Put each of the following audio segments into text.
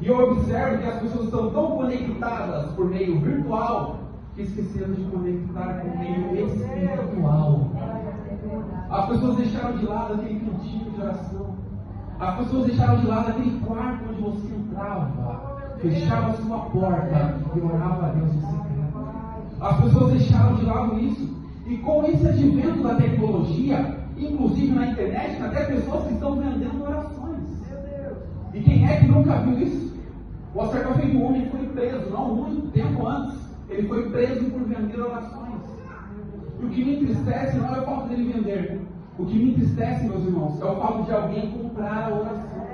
E eu observo que as pessoas estão tão conectadas por meio virtual que esqueceram de conectar por meio espiritual. As pessoas deixaram de lado aquele cantinho de oração. As pessoas deixaram de lado aquele quarto onde você entrava, fechava a sua porta e orava a Deus em secreto. As pessoas deixaram de lado isso. E com esse advento da tecnologia, inclusive na internet, até pessoas que estão vendendo orações. E quem é que nunca viu isso? O acertamento do homem foi preso, não muito tempo antes. Ele foi preso por vender orações. E o que me entristece não é o fato dele vender. O que me entristece, meus irmãos, é o fato de alguém comprar a oração.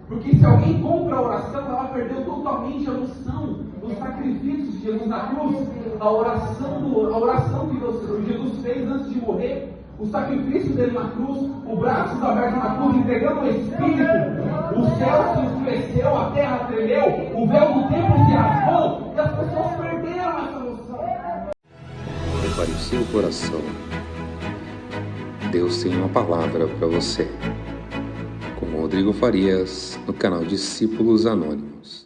Porque se alguém compra a oração, ela perdeu totalmente a noção dos sacrifícios de Jesus na cruz. A oração que Jesus fez antes de morrer, o sacrifício dele na cruz, o braço aberto na cruz, entregando o Espírito, o céu se escureceu, a terra tremeu, o véu do templo se rasgou, e as pessoas perderam essa noção. Prepare o seu coração. Deus tem uma palavra para você. Com Rodrigo Farias, no canal Discípulos Anônimos.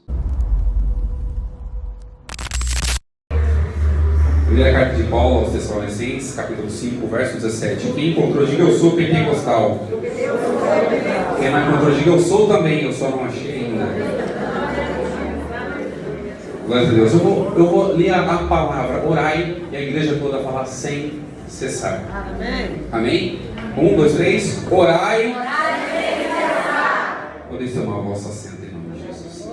Primeira carta de Paulo aos Tessalonicenses, capítulo 5, verso 17. Quem encontrou, diga eu sou pentecostal. Quem não encontrou, diga eu sou também, eu só não achei ainda. Glória a Deus. Eu vou ler a palavra, orai, e a igreja toda falar sem cessar. Amém. Amém? 1, 2, 3. Orai. Podeis tomar a vossa assento em nome de Jesus.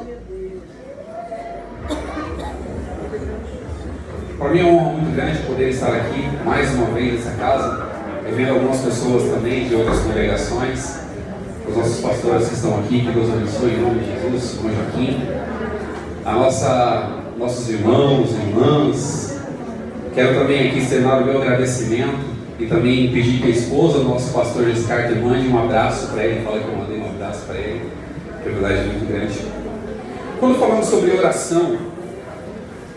Para mim é uma honra muito grande poder estar aqui mais uma vez nessa casa, vendo algumas pessoas também de outras congregações, os nossos pastores que estão aqui, que Deus abençoe em nome de Jesus, com Joaquim, nossos irmãos e irmãs. Quero também aqui externar o meu agradecimento e também pedir que a esposa do nosso pastor Descartes mande um abraço para ele, fala que eu mandei um abraço para ele, que é verdade muito grande. Quando falamos sobre oração,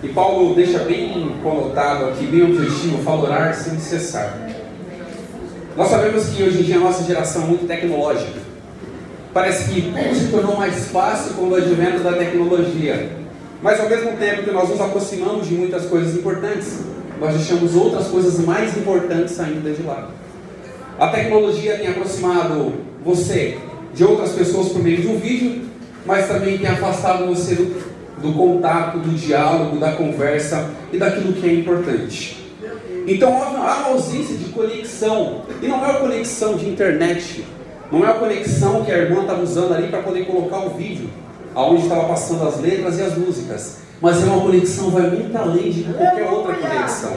e Paulo deixa bem conotado aqui, bem objetivo, fala orar sem cessar. Nós sabemos que hoje em dia a nossa geração é muito tecnológica. Parece que tudo se tornou mais fácil com o advento da tecnologia. Mas ao mesmo tempo que nós nos aproximamos de muitas coisas importantes, nós deixamos outras coisas mais importantes ainda de lado. A tecnologia tem aproximado você de outras pessoas por meio de um vídeo, mas também tem afastado você do contato, do diálogo, da conversa e daquilo que é importante. Então há uma ausência de conexão, e não é a conexão de internet, não é a conexão que a irmã estava usando ali para poder colocar o vídeo, aonde estava passando as letras e as músicas, mas é uma conexão que vai muito além de qualquer outra conexão.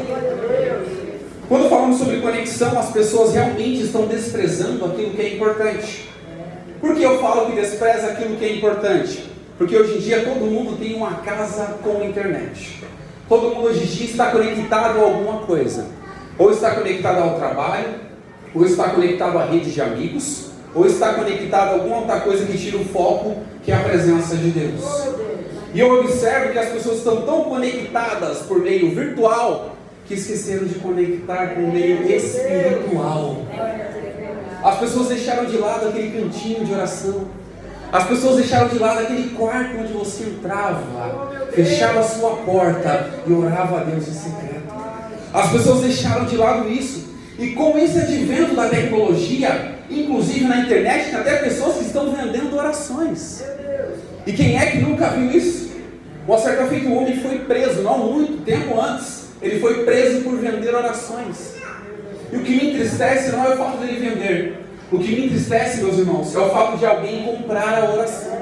Quando falamos sobre conexão, as pessoas realmente estão desprezando aquilo que é importante. Por que eu falo que despreza aquilo que é importante? Porque hoje em dia todo mundo tem uma casa com internet. Todo mundo hoje em dia está conectado a alguma coisa. Ou está conectado ao trabalho, ou está conectado à rede de amigos, ou está conectado a alguma outra coisa que tira o foco, que é a presença de Deus. E eu observo que as pessoas estão tão conectadas por meio virtual, que esqueceram de conectar por meio espiritual. As pessoas deixaram de lado aquele cantinho de oração. As pessoas deixaram de lado aquele quarto onde você entrava, fechava a sua porta e orava a Deus em secreto. As pessoas deixaram de lado isso. E com esse advento da tecnologia, inclusive na internet, tem até pessoas que estão vendendo orações. E quem é que nunca viu isso? O acertamento do homem foi preso, não muito tempo antes. Ele foi preso por vender orações. E o que me entristece não é o fato dele vender. O que me entristece, meus irmãos, é o fato de alguém comprar a oração.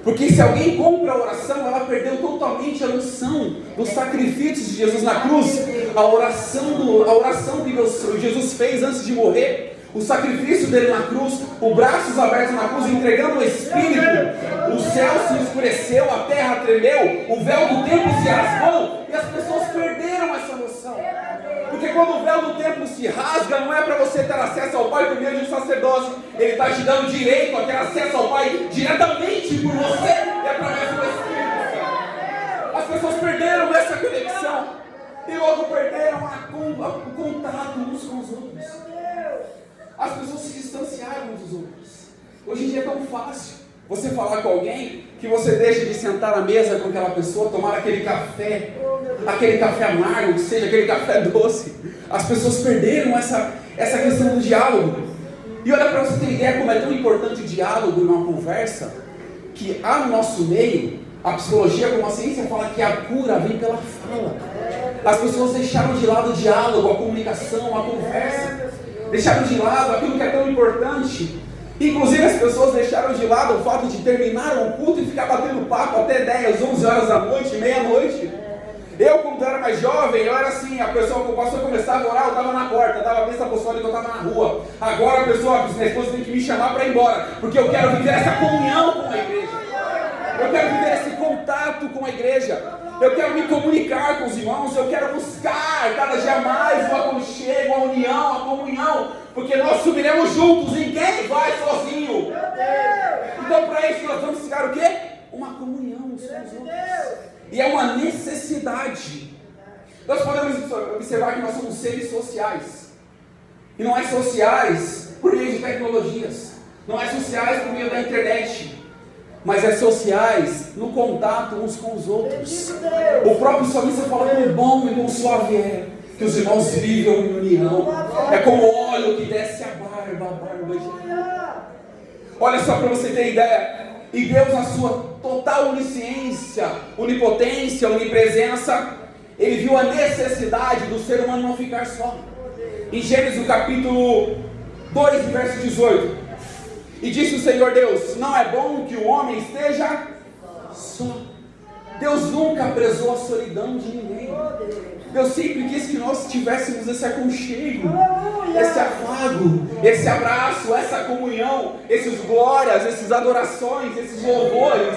Porque se alguém compra a oração, ela perdeu totalmente a noção dos sacrifícios de Jesus na cruz. A oração que Jesus fez antes de morrer. O sacrifício dele na cruz, os braços abertos na cruz, entregando o Espírito. O céu se escureceu, a terra tremeu, o véu do templo se rasgou, e as pessoas perderam essa noção. Porque quando o véu do templo se rasga, não é para você ter acesso ao Pai por meio de um sacerdócio. Ele está te dando direito a ter acesso ao Pai diretamente por você e através do Espírito. As pessoas perderam essa conexão e logo perderam o contato uns com os outros. As pessoas se distanciaram uns dos outros. Hoje em dia é tão fácil. Você falar com alguém que você deixa de sentar à mesa com aquela pessoa, tomar aquele café amargo, que seja aquele café doce. As pessoas perderam essa questão do diálogo. E olha, para você ter ideia como é tão importante o diálogo numa conversa, que há no nosso meio, a psicologia como a ciência fala que a cura vem pela fala. As pessoas deixaram de lado o diálogo, a comunicação, a conversa. Deixaram de lado aquilo que é tão importante. Inclusive as pessoas deixaram de lado o fato de terminar um culto e ficar batendo papo até 10, 11 horas da noite, meia-noite. Eu, quando era mais jovem, eu era assim, a pessoa que o pastor começava a orar, eu estava na porta, dava a bênção apostólica, eu estava na rua. Agora a pessoa, minha esposa tem que me chamar para ir embora, porque eu quero viver essa comunhão com a igreja. Eu quero viver esse contato com a igreja. Eu quero me comunicar com os irmãos, eu quero buscar cada dia mais o aconchego, a união, a comunhão, porque nós subiremos juntos, ninguém vai sozinho. Então para isso nós vamos ficar o quê? Uma comunhão uns com os outros. E é uma necessidade. Nós podemos observar que nós somos seres sociais. E não é sociais por meio de tecnologias, não é sociais por meio da internet, mas é sociais no contato uns com os outros. O próprio salmista fala quão bom e quão suave é que os irmãos vivam em união. É como óleo que desce a barba de... Olha só para você ter ideia. E Deus, na sua total onisciência, onipotência, onipresença, Ele viu a necessidade do ser humano não ficar só. Em Gênesis, no capítulo 2, verso 18, e disse o Senhor Deus: não é bom que o homem esteja só. Deus nunca prezou a solidão de ninguém. Deus sempre quis que nós tivéssemos esse aconchego, esse afago, esse abraço, essa comunhão, esses glórias, essas adorações, esses louvores.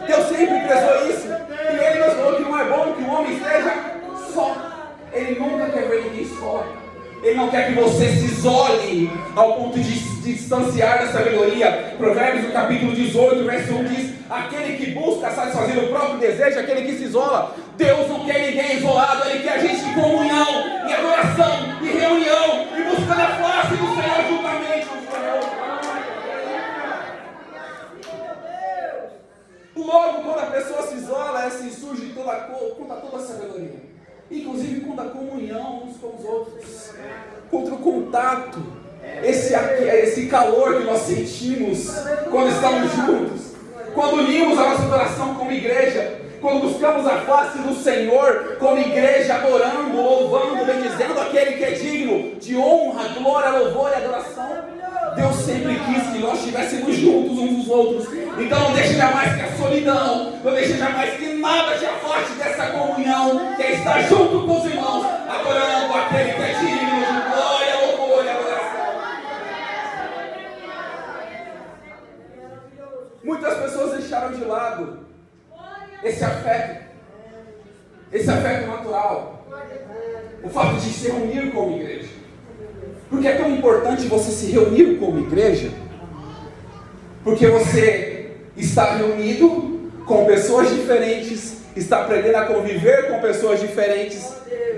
Deus sempre prezou isso. E Ele nos falou que não é bom que o homem esteja só. Ele nunca quer ver ninguém só. Ele não quer que você se isole ao ponto de se distanciar da sabedoria. Provérbios, no capítulo 18, verso 1 diz: aquele que busca satisfazer o próprio desejo, aquele que se isola. Deus não quer ninguém isolado, Ele quer a gente em comunhão, em adoração, em reunião, e buscando a face do Senhor juntamente com o Senhor. Logo, quando a pessoa se isola, ela se insurge contra toda a sabedoria, inclusive contra a comunhão uns com os outros, contra o contato, esse calor que nós sentimos quando estamos juntos, quando unimos a nossa adoração como igreja, quando buscamos a face do Senhor como igreja, adorando, louvando, bendizendo aquele que é digno de honra, glória, louvor e adoração. Deus sempre quis que nós estivéssemos juntos uns dos outros. Então não deixe jamais que a solidão, não deixe jamais que nada te afaste dessa comunhão, que é estar junto com os irmãos, adorando aquele que é digno de glória, louvor e adoração. Muitas pessoas deixaram de lado esse afeto natural, o fato de se reunir como igreja. Porque é tão importante você se reunir como igreja, porque você está reunido com pessoas diferentes, está aprendendo a conviver com pessoas diferentes,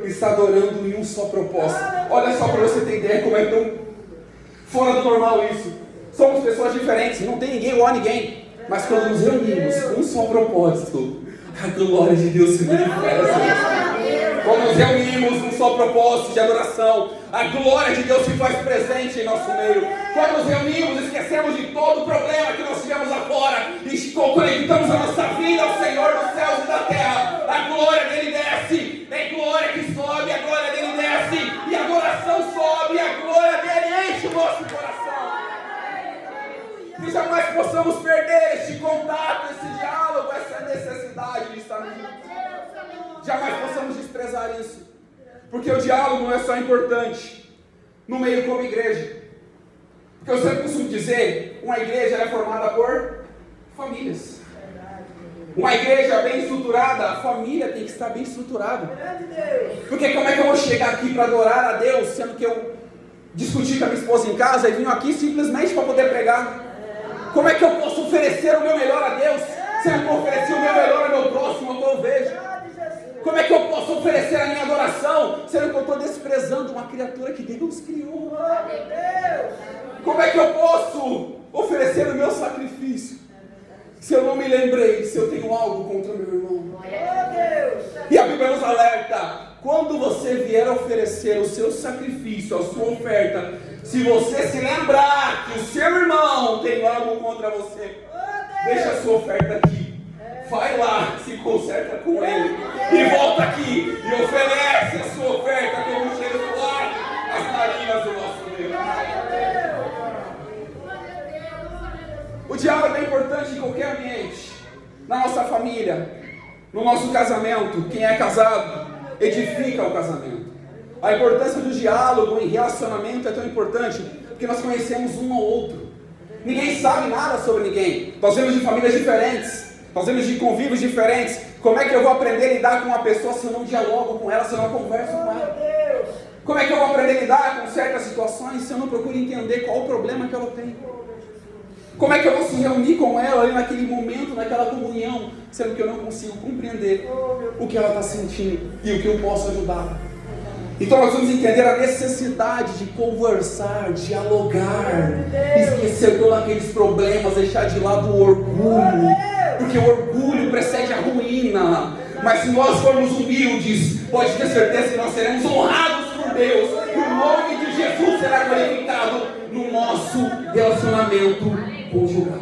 está adorando em um só propósito. Olha só para você ter ideia como é tão fora do normal isso. Somos pessoas diferentes, não tem ninguém igual a ninguém, mas quando nos reunimos com um só propósito, a glória de Deus se manifesta. Quando nos reunimos num só propósito de adoração, a glória de Deus se faz presente em nosso meio. Quando nos reunimos, esquecemos de todo o problema que nós tivemos lá fora e conectamos a nossa vida ao Senhor dos céus e da terra. A glória dele desce, é glória que sobe, a glória dele desce, e a adoração sobe, e a glória dele enche o nosso coração. Que jamais possamos perder este contato, esse diálogo, essa necessidade de estarmos juntos. Jamais possamos desprezar isso, porque o diálogo não é só importante no meio como igreja, porque eu sempre costumo dizer, uma igreja é formada por famílias. Uma igreja bem estruturada, a família tem que estar bem estruturada. Porque como é que eu vou chegar aqui para adorar a Deus, sendo que eu discuti com a minha esposa em casa e vim aqui simplesmente para poder pregar? Como é que eu posso oferecer o meu melhor a Deus, se eu não oferecer o meu melhor ao meu próximo, ao que eu vejo? Como é que eu posso oferecer a minha adoração, sendo que eu estou desprezando uma criatura que Deus criou? Como é que eu posso oferecer o meu sacrifício, se eu não me lembrei, se eu tenho algo contra meu irmão. E a Bíblia nos alerta, quando você vier oferecer o seu sacrifício, a sua oferta, se você se lembrar que o seu irmão tem algo contra você, deixa a sua oferta aqui. Vai lá, se conserta com ele e volta aqui e oferece a sua oferta como cheiro suave às narinas do nosso Deus. O diálogo é importante em qualquer ambiente, na nossa família, no nosso casamento. Quem é casado edifica o casamento. A importância do diálogo em relacionamento é tão importante porque nós conhecemos um ao outro. Ninguém sabe nada sobre ninguém. Nós vemos de famílias diferentes. Nós vemos de convívios diferentes. Como é que eu vou aprender a lidar com uma pessoa se eu não dialogo com ela, se eu não converso com ela? Como é que eu vou aprender a lidar com certas situações se eu não procuro entender qual o problema que ela tem? Como é que eu vou se reunir com ela ali naquele momento, naquela comunhão, sendo que eu não consigo compreender o que ela está sentindo e o que eu posso ajudar? Então nós vamos entender a necessidade de conversar, dialogar, esquecer todos aqueles problemas, deixar de lado o orgulho, porque o orgulho precede a ruína. Mas se nós formos humildes, pode ter certeza que nós seremos honrados por Deus, e o nome de Jesus será glorificado no nosso relacionamento conjugal.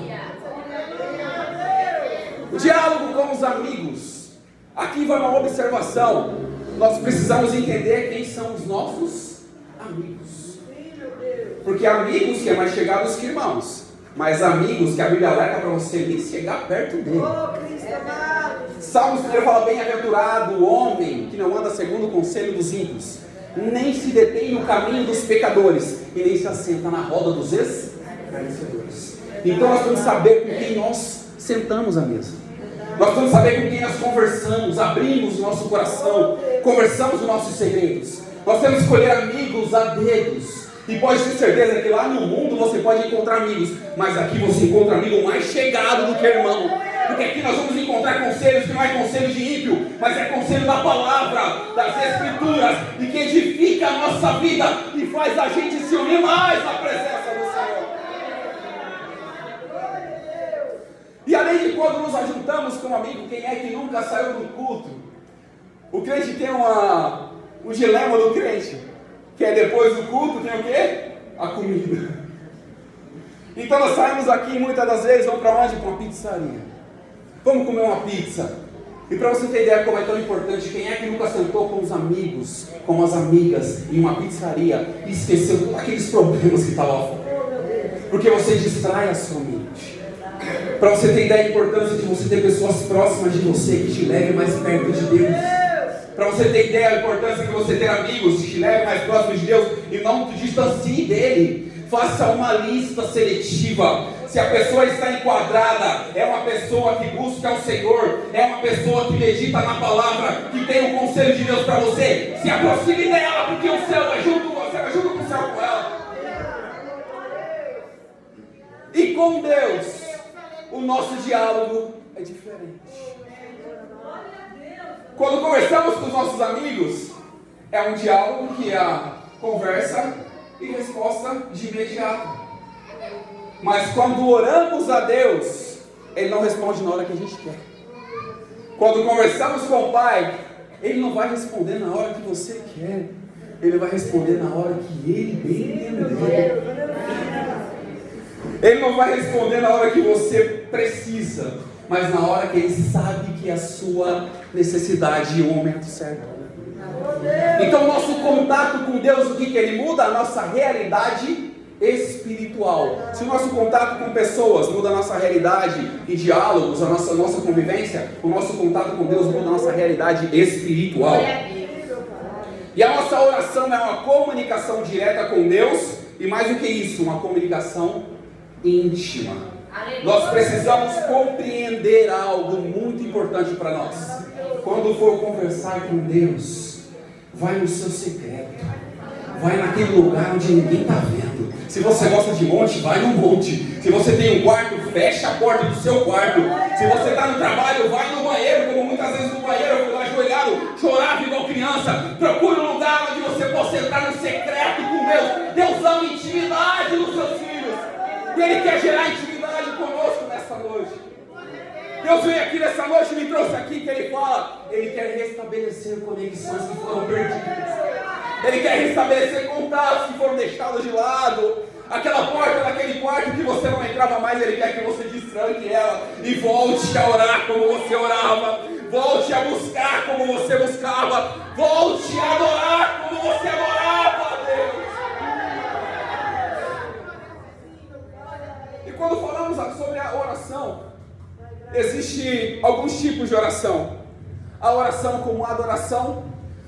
O diálogo com os amigos. Aqui vai uma observação. Nós precisamos entender quem são os nossos amigos. Porque amigos que é mais chegados que irmãos, mas amigos que a Bíblia alerta para você nem chegar perto dele. Salmos 1 fala: bem-aventurado o homem que não anda segundo o conselho dos ímpios, nem se detém no caminho dos pecadores, e nem se assenta na roda dos escarnecedores. Então nós temos que saber com quem nós sentamos à mesa. Nós temos que saber com quem nós conversamos, abrimos o nosso coração, conversamos os nossos segredos. Nós temos que escolher amigos a dedos. E pode ter certeza que lá no mundo você pode encontrar amigos, mas aqui você encontra amigo mais chegado do que irmão. Porque aqui nós vamos encontrar conselhos que não é conselho de ímpio, mas é conselho da palavra, das escrituras, e que edifica a nossa vida e faz a gente se unir mais na presença do Senhor. E além de quando nos ajuntamos com um amigo, quem é que nunca saiu do culto? O crente tem um dilema do crente, que é depois do culto tem o quê? A comida. Então nós saímos aqui muitas das vezes, vamos para onde? Para uma pizzaria. Vamos comer uma pizza. E para você ter ideia como é tão importante, quem é que nunca sentou com os amigos, com as amigas, em uma pizzaria e esqueceu todos aqueles problemas que estavam lá fora? Porque você distrai a sua mente. Para você ter ideia da importância de você ter pessoas próximas de você que te levem mais perto de Deus. Para você ter ideia da importância de você ter amigos que te levem mais próximos de Deus e não te distancie dele. Faça uma lista seletiva. Se a pessoa está enquadrada, é uma pessoa que busca o Senhor, é uma pessoa que medita na palavra, que tem o conselho de Deus para você, se aproxime dela, porque o céu é junto com você, vai junto com o céu com ela. E com Deus, o nosso diálogo é diferente. Quando conversamos com os nossos amigos, é um diálogo que é a conversa e resposta de imediato. Mas quando oramos a Deus, Ele não responde na hora que a gente quer. Quando conversamos com o Pai, Ele não vai responder na hora que você quer. Ele vai responder na hora que Ele bem entender. Ele não vai responder na hora que você precisa, mas na hora que Ele sabe que é a sua necessidade e o momento certo. Então o nosso contato com Deus, o que Ele muda? A nossa realidade espiritual. Se o nosso contato com pessoas muda a nossa realidade e diálogos, a nossa convivência, o nosso contato com Deus muda a nossa realidade espiritual. E a nossa oração é uma comunicação direta com Deus, e mais do que isso, uma comunicação íntima. Nós precisamos compreender algo muito importante para nós. Quando for conversar com Deus, vai no seu secreto, vai naquele lugar onde ninguém está vendo. Se você gosta de monte, vai no monte. Se você tem um quarto, fecha a porta do seu quarto. Se você está no trabalho, vai no banheiro, como muitas vezes no banheiro eu fui lá ajoelhado, chorava igual criança. Procure um lugar onde você possa entrar no secreto com Deus. Deus ama intimidade nos seus filhos, e Ele quer gerar intimidade conosco nesta noite. Deus veio aqui nessa noite e me trouxe aqui, que Ele fala, Ele quer restabelecer conexões que foram perdidas. Ele quer restabelecer contatos que foram deixados de lado. Aquela porta daquele quarto que você não entrava mais, Ele quer que você destranque ela e volte a orar como você orava. Volte a buscar como você buscava. Volte a adorar como você adorava a Deus. E quando falamos sobre a oração, existem alguns tipos de oração. A oração como adoração,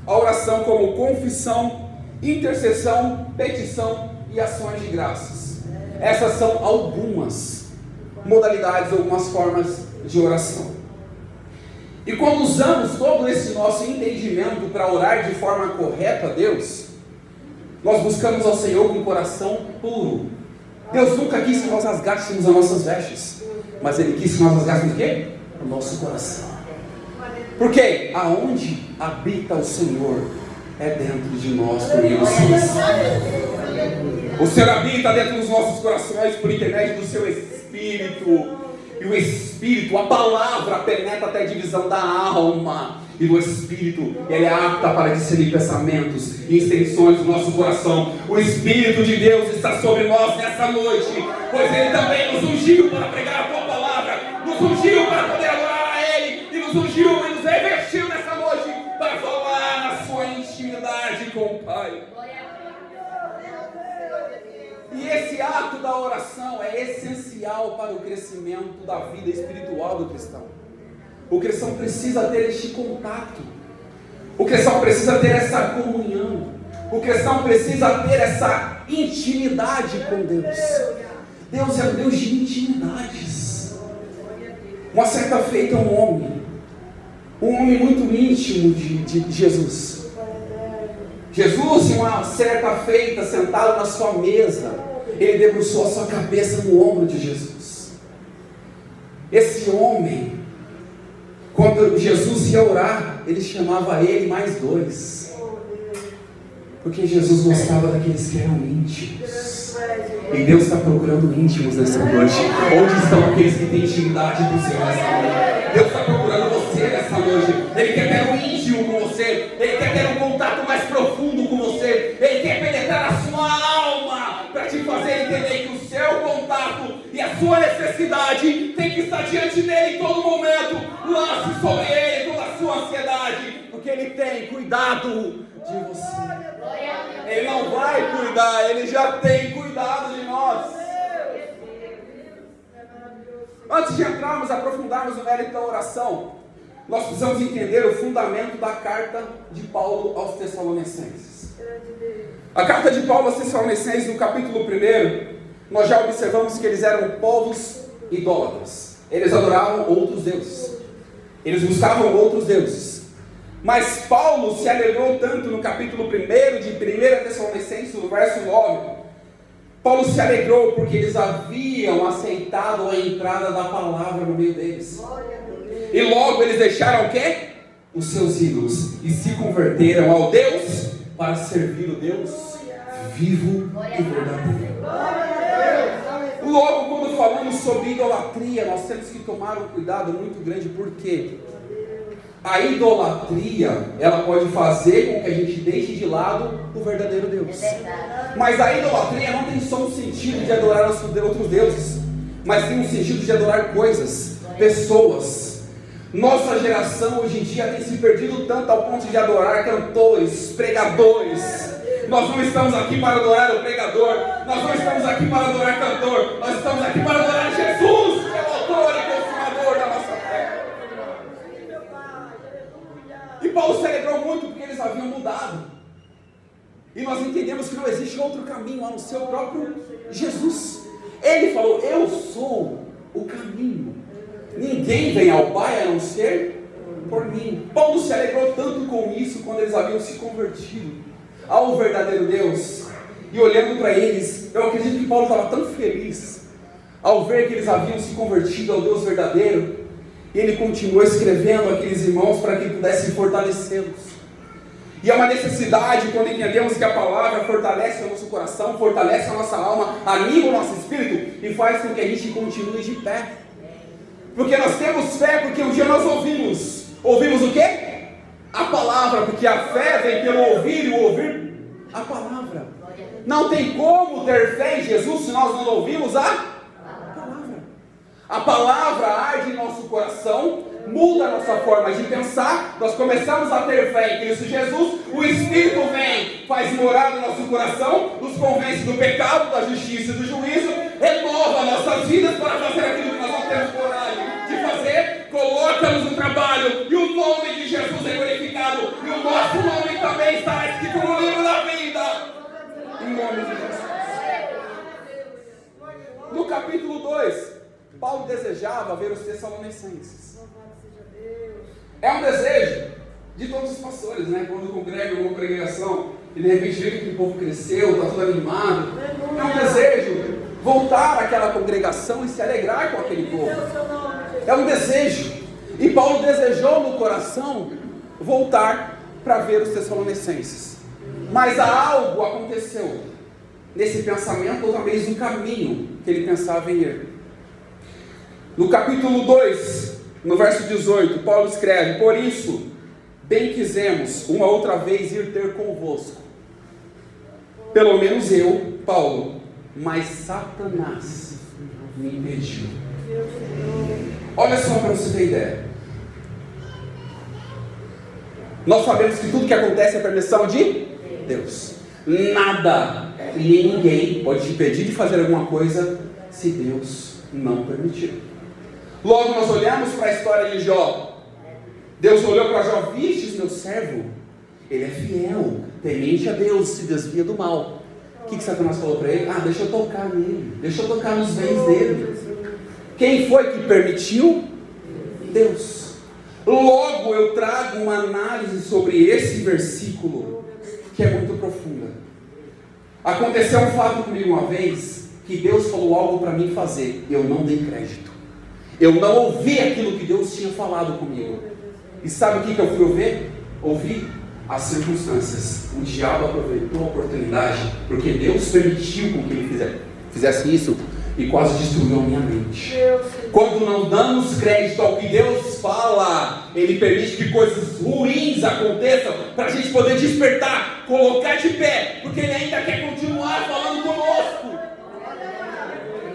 a oração como confissão, intercessão, petição e ações de graças. Essas são algumas modalidades, algumas formas de oração. E quando usamos todo esse nosso entendimento para orar de forma correta a Deus, nós buscamos ao Senhor com o coração puro. Deus nunca quis que nós rasgássemos as nossas vestes, mas Ele quis que nós rasgássemos o quê? O nosso coração. Porque aonde habita o Senhor é dentro de nós, por meio do seu Espírito. O Senhor habita dentro dos nossos corações por intermédio do seu Espírito. E o Espírito, a palavra, penetra até a divisão da alma e do Espírito. Ele é apta para discernir pensamentos e extensões do nosso coração. O Espírito de Deus está sobre nós nessa noite, pois Ele também nos ungiu para pregar a tua palavra, nos ungiu para poder adorar a Ele, e nos ungiu e nos revestiu nessa noite para falar na sua intimidade com o Pai. E esse ato da oração é essencial para o crescimento da vida espiritual do cristão. O cristão precisa ter este contato. O cristão precisa ter essa comunhão. O cristão precisa ter essa intimidade com Deus. Deus é um Deus de intimidades. Uma certa feita um homem muito íntimo de Jesus. Jesus, em uma certa feita, sentado na sua mesa, ele debruçou a sua cabeça no ombro de Jesus. Esse homem, quando Jesus ia orar, ele chamava ele mais dois, porque Jesus gostava daqueles que eram íntimos. E Deus está procurando íntimos nessa noite. Onde estão aqueles que têm intimidade com o Senhor nessa noite? Deus está procurando você nessa noite. Ele quer ter um íntimo com você. Ele quer ter um contato mais profundo com você. Ele quer penetrar a sua alma para te fazer entender que o seu contato e a sua necessidade tem que estar diante dele em todo momento. Lance sobre ele toda a sua ansiedade, porque ele tem cuidado de você. Ele não vai cuidar, Ele já tem cuidado de nós. Antes de entrarmos, aprofundarmos no mérito da oração, nós precisamos entender o fundamento da carta de Paulo aos Tessalonicenses. A carta de Paulo aos Tessalonicenses, no capítulo 1, nós já observamos que eles eram povos idólatras. Eles adoravam outros deuses. Eles buscavam outros deuses. Mas Paulo se alegrou tanto no capítulo 1 de 1 Tessalonicenses, no verso 9. Paulo se alegrou porque eles haviam aceitado a entrada da palavra no meio deles. E logo eles deixaram o quê? Os seus ídolos e se converteram ao Deus para servir o Deus vivo e verdadeiro. Logo, quando falamos sobre idolatria, nós temos que tomar um cuidado muito grande, porque a idolatria, ela pode fazer com que a gente deixe de lado o verdadeiro Deus. Mas a idolatria não tem só um sentido de adorar outros deuses, mas tem um sentido de adorar coisas, pessoas. Nossa geração hoje em dia tem se perdido tanto ao ponto de adorar cantores, pregadores. Nós não estamos aqui para adorar o pregador, nós não estamos aqui para adorar cantor, nós estamos aqui para adorar Jesus, que é o autor e consumador da nossa fé. E Paulo se alegrou muito porque eles haviam mudado. E nós entendemos que não existe outro caminho a não ser o próprio Jesus. Ele falou: eu sou o caminho. Ninguém vem ao Pai a não ser por mim. Paulo se alegrou tanto com isso quando eles haviam se convertido ao verdadeiro Deus. E olhando para eles, eu acredito que Paulo estava tão feliz ao ver que eles haviam se convertido ao Deus verdadeiro. E ele continuou escrevendo aqueles irmãos para que pudessem fortalecê-los. E é uma necessidade, quando entendemos que a palavra fortalece o nosso coração, fortalece a nossa alma, anima o nosso espírito e faz com que a gente continue de pé. Porque nós temos fé, porque um dia nós ouvimos. Ouvimos o quê? A palavra, porque a fé vem pelo ouvir e o ouvir a palavra. Não tem como ter fé em Jesus se nós não ouvimos a palavra. A palavra arde em nosso coração, muda a nossa forma de pensar, nós começamos a ter fé em Cristo Jesus, o Espírito vem, faz morar no nosso coração, nos convence do pecado, da justiça e do juízo, renova nossas vidas para fazer aquilo que nós não temos coragem de fazer, coloca-nos no trabalho, e o nome de Jesus é glorificado, e o nosso nome também está escrito no livro da vida, em nome de Jesus. No capítulo 2, Paulo desejava ver os Tessalonicenses. É um desejo de todos os pastores, né? Quando congregam uma congregação e de repente vê que o povo cresceu, está tudo animado. É um desejo voltar àquela congregação e se alegrar com aquele povo. É um desejo. E Paulo desejou no coração voltar para ver os Tessalonicenses. Mas algo aconteceu nesse pensamento, ou talvez no caminho que ele pensava em ir. No capítulo 2, no verso 18, Paulo escreve: por isso, bem quisemos uma outra vez ir ter convosco. Pelo menos eu, Paulo, mas Satanás me impediu. Olha só para você ter ideia. Nós sabemos que tudo que acontece é permissão de Deus. Nada e nem ninguém pode te impedir de fazer alguma coisa se Deus não permitir. Logo nós olhamos para a história de Jó. Deus olhou para Jó: vistes meu servo, ele é fiel, temente a Deus, se desvia do mal. O que Satanás falou para ele? Deixa eu tocar nele, deixa eu tocar nos bens dele. Quem foi que permitiu? Deus. Logo eu trago uma análise sobre esse versículo que é muito profunda. Aconteceu um fato comigo uma vez, que Deus falou algo para mim fazer, eu não dei crédito. Eu não ouvi aquilo que Deus tinha falado comigo. E sabe o que eu fui ouvir? Ouvi as circunstâncias. O diabo aproveitou a oportunidade, porque Deus permitiu com que ele fizesse isso, e quase destruiu a minha mente. Quando não damos crédito ao que Deus fala, Ele permite que coisas ruins aconteçam, para a gente poder despertar, colocar de pé, porque Ele ainda quer continuar falando conosco.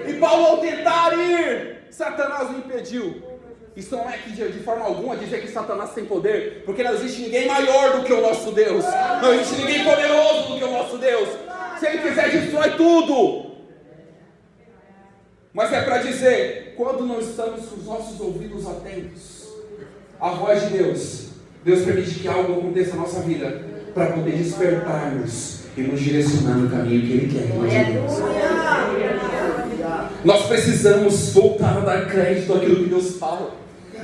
E Paulo, ao tentar ir, Satanás o impediu. Isso não é que de forma alguma dizer que Satanás tem poder, porque não existe ninguém maior do que o nosso Deus, não existe ninguém poderoso do que o nosso Deus. Se Ele quiser, destrói tudo. Mas é para dizer, quando não estamos com os nossos ouvidos atentos à voz de Deus, Deus permite que algo aconteça na nossa vida, para poder despertar-nos e nos direcionar no caminho que Ele quer que nós vivamos. Nós precisamos voltar a dar crédito àquilo que Deus fala.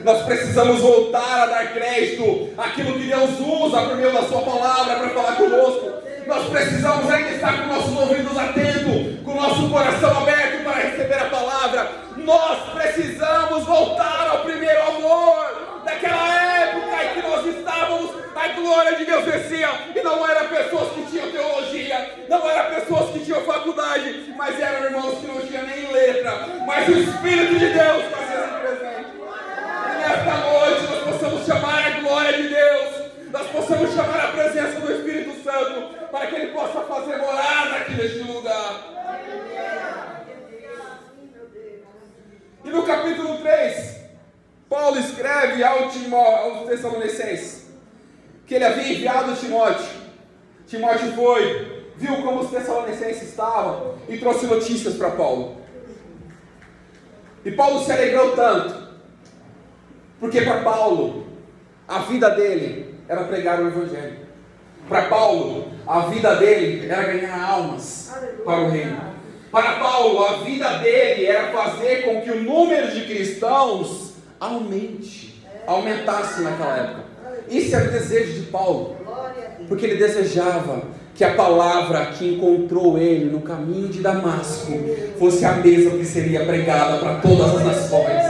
Nós precisamos voltar a dar crédito àquilo que Deus usa por meio da sua palavra para falar conosco. Nós precisamos ainda estar com nossos ouvidos atentos, com o nosso coração aberto para receber a palavra. Nós precisamos voltar ao primeiro amor daquela época em que nós estávamos. A glória de Deus descia, e não eram pessoas que tinham teologia, não eram pessoas que tinham faculdade, mas eram irmãos que não tinham nem letra, mas o Espírito de Deus fazia presente. E nesta noite nós possamos chamar a glória de Deus, nós possamos chamar a presença do Espírito Santo, para que Ele possa fazer morada aqui neste lugar. E no capítulo 3, Paulo escreve aos Tessalonicenses que ele havia enviado Timóteo. Timóteo foi, viu como os Tessalonicenses estavam e trouxe notícias para Paulo. E Paulo se alegrou tanto, porque para Paulo a vida dele era pregar o Evangelho. Para Paulo a vida dele era ganhar almas para o reino. Para Paulo a vida dele era fazer com que o número de cristãos aumentasse naquela época. Isso era o desejo de Paulo, porque ele desejava que a palavra que encontrou ele no caminho de Damasco fosse a mesma que seria pregada para todas as nações.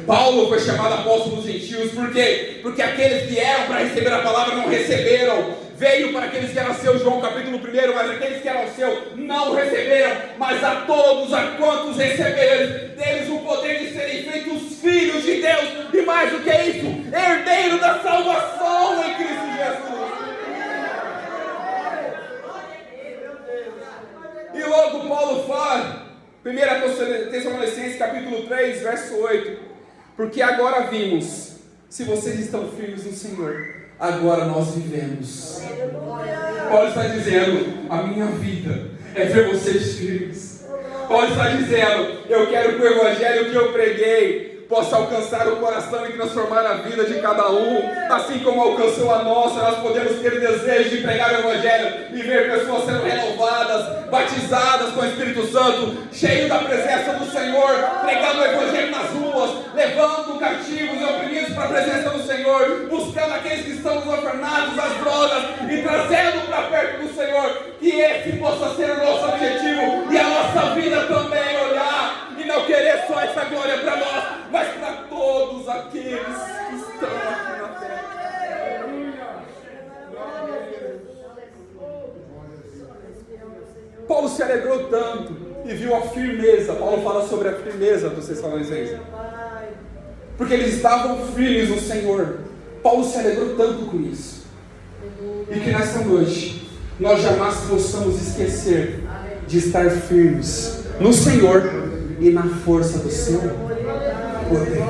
Paulo foi chamado apóstolo dos gentios, por quê? Porque aqueles que eram para receber a palavra não receberam. Veio para aqueles que eram seus, João capítulo 1, mas aqueles que eram seus não receberam. Mas a todos, a quantos receberam, deles o poder de serem feitos filhos de de Deus, e mais do que isso, herdeiro da salvação em Cristo Jesus. E logo Paulo fala, 1 Tessalonicenses capítulo 3, verso 8, porque agora vimos, se vocês estão firmes no Senhor, agora nós vivemos. Paulo está dizendo, a minha vida é ver vocês firmes. Paulo está dizendo, eu quero que o evangelho que eu preguei possa alcançar o coração e transformar a vida de cada um, assim como alcançou a nossa. Nós podemos ter desejo de pregar o evangelho e ver pessoas sendo renovadas, batizadas com o Espírito Santo, cheio da presença do Senhor, pregando o evangelho nas ruas, levando cativos e oprimidos para a presença do Senhor, buscando aqueles que estão nos orfanatos, as drogas, e trazendo para perto do Senhor. Que esse possa ser o nosso objetivo e a nossa vida também, olhar e não querer só essa glória para nós, mas para todos aqueles que estão aqui na terra. Paulo se alegrou tanto e viu a firmeza. Paulo fala sobre a firmeza dos Tessalonicenses, porque eles estavam firmes no Senhor. Paulo se alegrou tanto com isso, e que nessa noite nós jamais possamos esquecer de estar firmes no Senhor e na força do seu poder.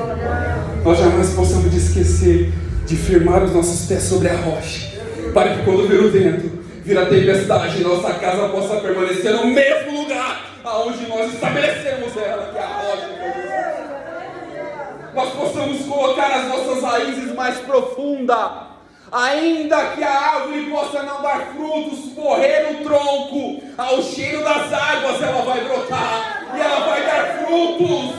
Nós jamais possamos esquecer de firmar os nossos pés sobre a rocha, para que quando vir o vento, vir a tempestade, nossa casa possa permanecer no mesmo lugar aonde nós estabelecemos ela, que é a rocha de Deus. Nós possamos colocar as nossas raízes mais profundas. Ainda que a árvore possa não dar frutos, morrer no tronco, ao cheiro das águas ela vai brotar e ela vai dar frutos,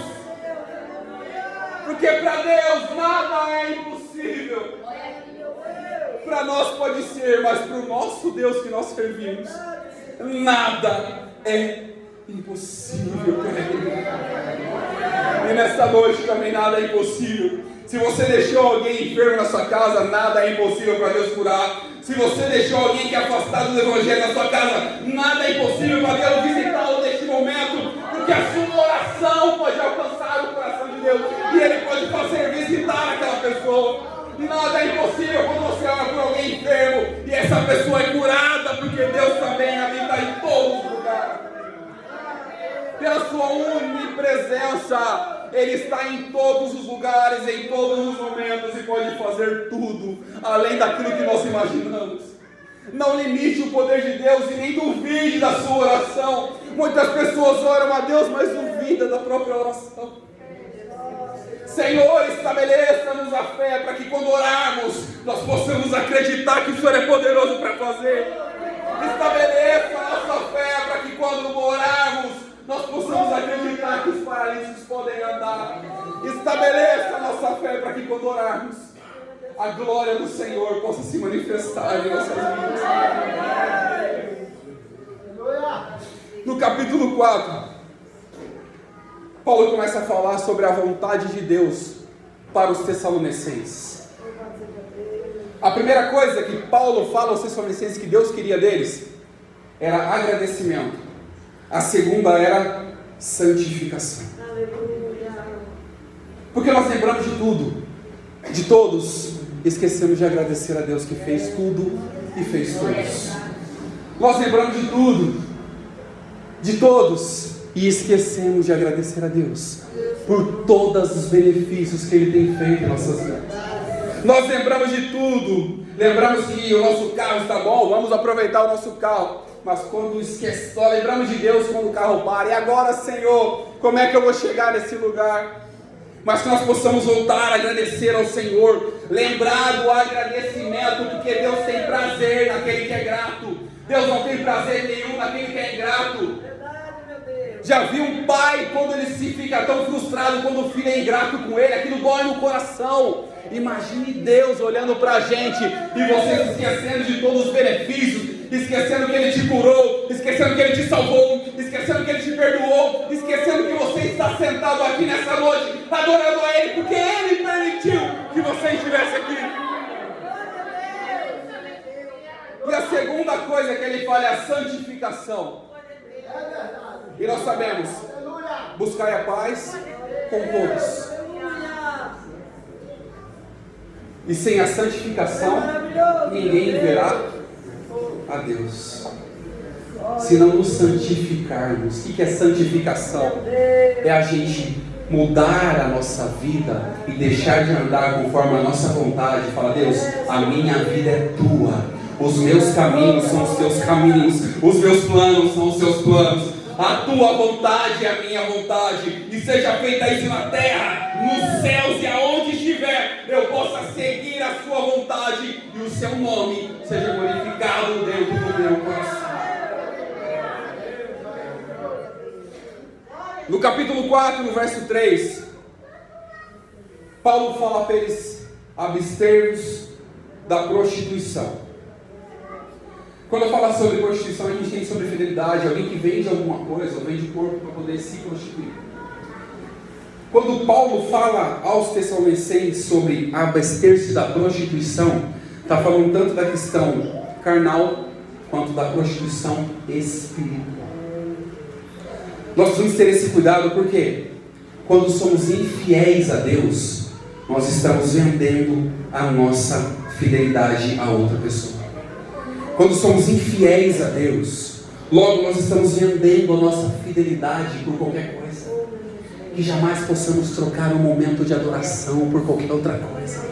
porque para Deus nada é impossível. Para nós pode ser, mas para o nosso Deus que nós servimos, nada é impossível para Ele. E nesta noite também nada é impossível. Se você deixou alguém enfermo na sua casa, nada é impossível para Deus curar. Se você deixou alguém que é afastado do evangelho na sua casa, nada é impossível para Deus visitá-lo neste momento, porque a sua oração pode alcançar o coração de Deus e Ele pode fazer visitar aquela pessoa. Nada é impossível quando você ora por alguém enfermo e essa pessoa é curada, porque Deus também habita em todos os lugares. Pela sua onipresença, Ele está em todos os lugares, em todos os momentos, e pode fazer tudo, além daquilo que nós imaginamos. Não limite o poder de Deus e nem duvide da sua oração. Muitas pessoas oram a Deus, mas duvidam da própria oração. Senhor, estabeleça-nos a fé para que quando orarmos, nós possamos acreditar que o Senhor é poderoso para fazer. Estabeleça a nossa fé para que quando orarmos, nós possamos acreditar que os paralíticos podem andar. Estabeleça a nossa fé para que quando orarmos, a glória do Senhor possa se manifestar em nossas vidas. No capítulo 4, Paulo começa a falar sobre a vontade de Deus para os Tessalonicenses. A primeira coisa que Paulo fala aos Tessalonicenses que Deus queria deles era agradecimento. A segunda era santificação. Porque nós lembramos de tudo, de todos, esquecemos de agradecer a Deus que fez tudo e fez todos. Nós lembramos de tudo, de todos, e esquecemos de agradecer a Deus por todos os benefícios que Ele tem feito em nossas vidas. Nós lembramos de tudo, lembramos que o nosso carro está bom, vamos aproveitar o nosso carro. Mas quando esquece, só lembramos de Deus quando o carro para. E agora, Senhor, como é que eu vou chegar nesse lugar? Mas que nós possamos voltar a agradecer ao Senhor, lembrar do agradecimento, porque Deus tem prazer naquele que é grato. Deus não tem prazer nenhum naquele que é ingrato. Já vi um pai quando ele se fica tão frustrado quando o filho é ingrato com ele, aquilo dói no coração. Imagine Deus olhando para a gente e você se esquecendo de todos os benefícios, esquecendo que Ele te curou, esquecendo que Ele te salvou, esquecendo que Ele te perdoou, esquecendo que você está sentado aqui nessa noite adorando a Ele, porque Ele permitiu que você estivesse aqui. E a segunda coisa que Ele fala é a santificação. E nós sabemos, buscai a paz com todos E sem a santificação, ninguém verá a Deus. Se não nos santificarmos. O que é santificação? É a gente mudar a nossa vida e deixar de andar conforme a nossa vontade. Fala, Deus, a minha vida é tua. Os meus caminhos são os teus caminhos. Os meus planos são os teus planos. A tua vontade é a minha vontade. E seja feita isso na terra, nos céus e aonde estiver, eu possa seguir a sua vontade e o seu nome seja glorificado dentro do meu coração. No capítulo 4, no verso 3, Paulo fala para eles abster-vos da prostituição. Quando eu falo sobre prostituição, a gente tem sobre fidelidade, alguém que vende alguma coisa, ou vende corpo para poder se prostituir. Quando Paulo fala aos Tessalonicenses sobre abster-se da prostituição, está falando tanto da questão carnal, quanto da prostituição espiritual. Nós precisamos ter esse cuidado, porque quando somos infiéis a Deus, nós estamos vendendo a nossa fidelidade a outra pessoa. Quando somos infiéis a Deus, logo nós estamos vendendo a nossa fidelidade por qualquer coisa. Que jamais possamos trocar um momento de adoração por qualquer outra coisa.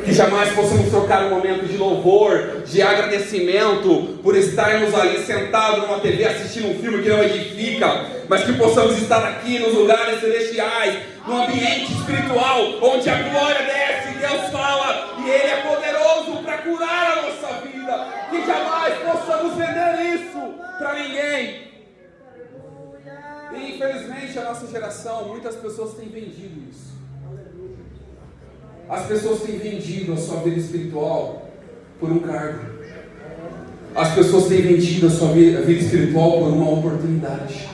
Que jamais possamos trocar um momento de louvor, de agradecimento, por estarmos ali sentados numa TV assistindo um filme que não edifica, mas que possamos estar aqui nos lugares celestiais, no ambiente espiritual, onde a glória desce, Deus fala, e Ele é poderoso para curar a nossa vida. Que jamais possamos vender isso para ninguém. E infelizmente a nossa geração, muitas pessoas têm vendido isso. As pessoas têm vendido a sua vida espiritual por um cargo. As pessoas têm vendido a sua vida espiritual por uma oportunidade.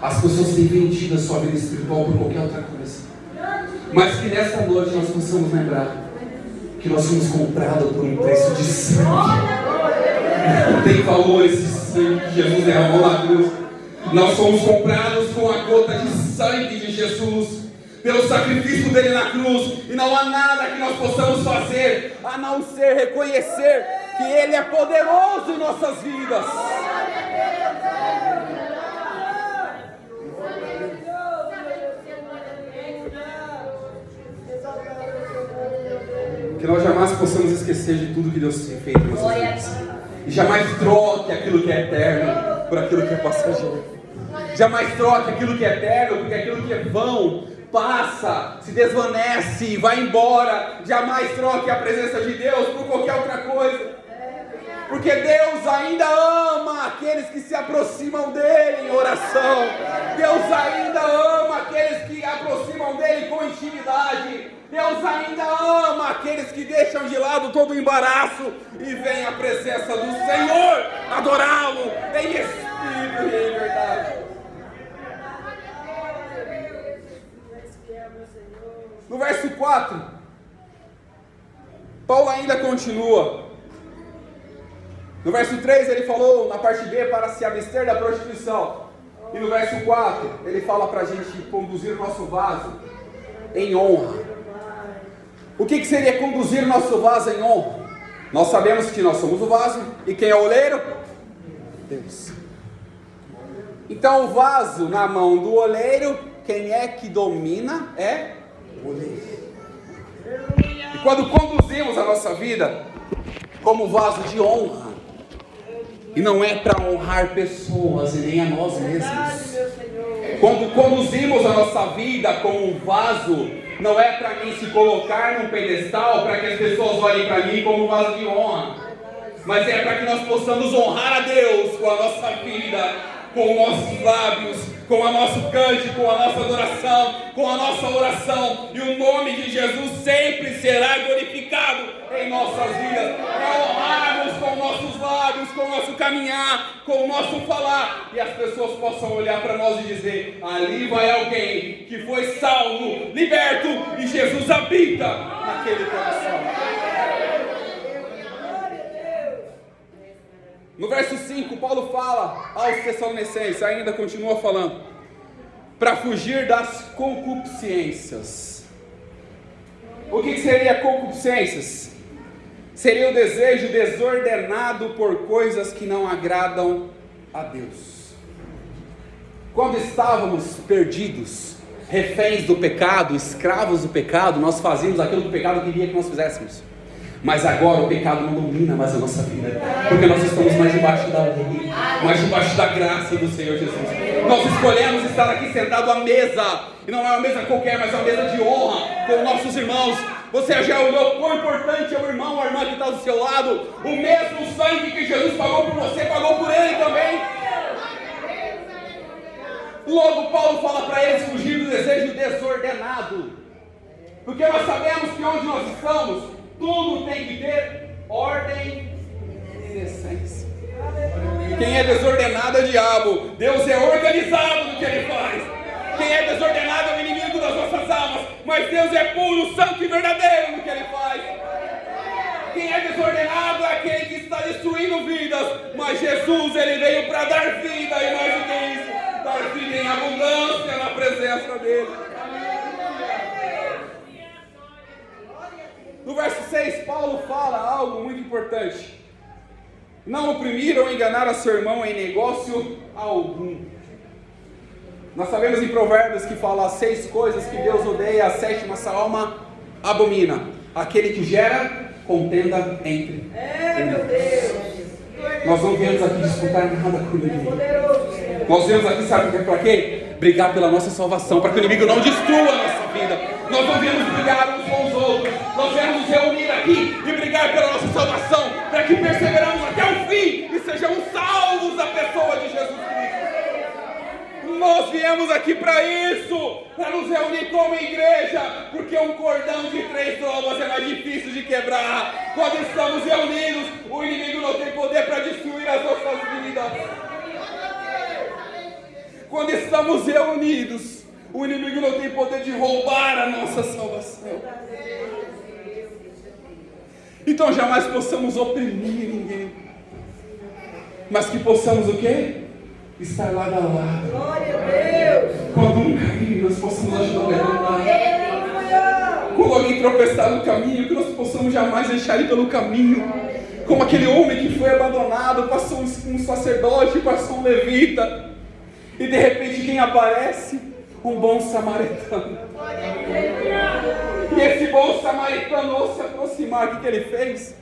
As pessoas têm vendido a sua vida espiritual por qualquer outra coisa. Mas que nesta noite nós possamos lembrar que nós fomos comprados por um preço de sangue. Não tem valor esse sangue que Jesus derramou na cruz. Nós fomos comprados com a gota de sangue de Jesus, pelo sacrifício dele na cruz, e não há nada que nós possamos fazer a não ser reconhecer que ele é poderoso em nossas vidas. Que nós jamais possamos esquecer de tudo que Deus tem feito em nossas vidas. E jamais troque aquilo que é eterno por aquilo que é passageiro. Jamais troque aquilo que é eterno, porque aquilo que é vão passa, se desvanece, vai embora. Jamais troque a presença de Deus por qualquer outra coisa, porque Deus ainda ama aqueles que se aproximam dele em oração. Deus ainda ama aqueles que aproximam dele com intimidade. Deus ainda ama aqueles que deixam de lado todo o embaraço e vêm à presença do Senhor adorá-lo em espírito e em verdade. No verso 4, Paulo ainda continua. No verso 3 ele falou na parte B para se abster da prostituição. E no verso 4 ele fala para a gente conduzir o nosso vaso em honra. O que seria conduzir o nosso vaso em honra? Nós sabemos que nós somos o vaso, e quem é o oleiro? Deus. Então o vaso na mão do oleiro, quem é que domina é o oleiro. E quando conduzimos a nossa vida como vaso de honra, e não é para honrar pessoas e nem a nós mesmos. Quando conduzimos a nossa vida como um vaso, não é para mim se colocar num pedestal, para que as pessoas olhem para mim como um vaso de honra, mas é para que nós possamos honrar a Deus com a nossa vida, com os nossos lábios, com o nosso cântico, com a nossa adoração, com a nossa oração, e o nome de Jesus sempre será glorificado em nossas vidas. É honrarmos com nossos lábios, com o nosso caminhar, com o nosso falar, e as pessoas possam olhar para nós e dizer: ali vai alguém que foi salvo, liberto, e Jesus habita naquele coração. No verso 5, Paulo fala aos Tessalonicenses, ainda continua falando, para fugir das concupiscências. O que seria concupiscências? Seria o desejo desordenado por coisas que não agradam a Deus. Quando estávamos perdidos, reféns do pecado, escravos do pecado, nós fazíamos aquilo que o pecado queria que nós fizéssemos. Mas agora o pecado não domina mais a nossa vida, porque nós estamos mais debaixo da lei, mais debaixo da graça do Senhor Jesus. Nós escolhemos estar aqui sentado à mesa, e não é uma mesa qualquer, mas é uma mesa de honra com nossos irmãos. Você já olhou quão importante é o irmão ou a irmã que está do seu lado? O mesmo sangue que Jesus pagou por você, pagou por ele também. Logo Paulo fala para eles fugir do desejo desordenado, porque nós sabemos que onde nós estamos, tudo tem que ter ordem e decência. Quem é desordenado é o diabo. Deus é organizado no que ele faz. Quem é desordenado é o inimigo das nossas almas, mas Deus é puro, santo e verdadeiro no que ele faz. Quem é desordenado é aquele que está destruindo vidas, mas Jesus, ele veio para dar vida, e mais do que isso, dar vida em abundância na presença dele. No verso 6, Paulo fala algo muito importante: não oprimir ou enganar a seu irmão em negócio algum. Nós sabemos em Provérbios que fala as 6 coisas que Deus odeia, a 7ª essa alma abomina: aquele que gera contenda entre irmãos. Nós não viemos aqui disputar nada com o inimigo. Nós viemos aqui, sabe para quê? Brigar pela nossa salvação, para que o inimigo não destrua a nossa vida. Nós não viemos brigar uns com os outros. Nós viemos nos reunir aqui e brigar pela nossa salvação, para que perseveramos até o fim e sejamos salvos da pessoa de Jesus Cristo. Nós viemos aqui para isso, para nos reunir como igreja, porque um cordão de 3 dobras é mais difícil de quebrar. Quando estamos reunidos, o inimigo não tem poder para destruir as nossas vidas. Quando estamos reunidos, o inimigo não tem poder de roubar a nossa salvação. Então jamais possamos oprimir ninguém, mas que possamos o quê? Estar lado a lado. Glória a Deus. Quando um caminho, nós possamos ajudar a levantar. Quando alguém tropeçar no caminho, que nós possamos jamais deixar ele pelo caminho. Como aquele homem que foi abandonado, passou um sacerdote, passou um levita, e de repente quem aparece? Um bom samaritano. E esse bom samaritano, ao se aproximar, o que ele fez?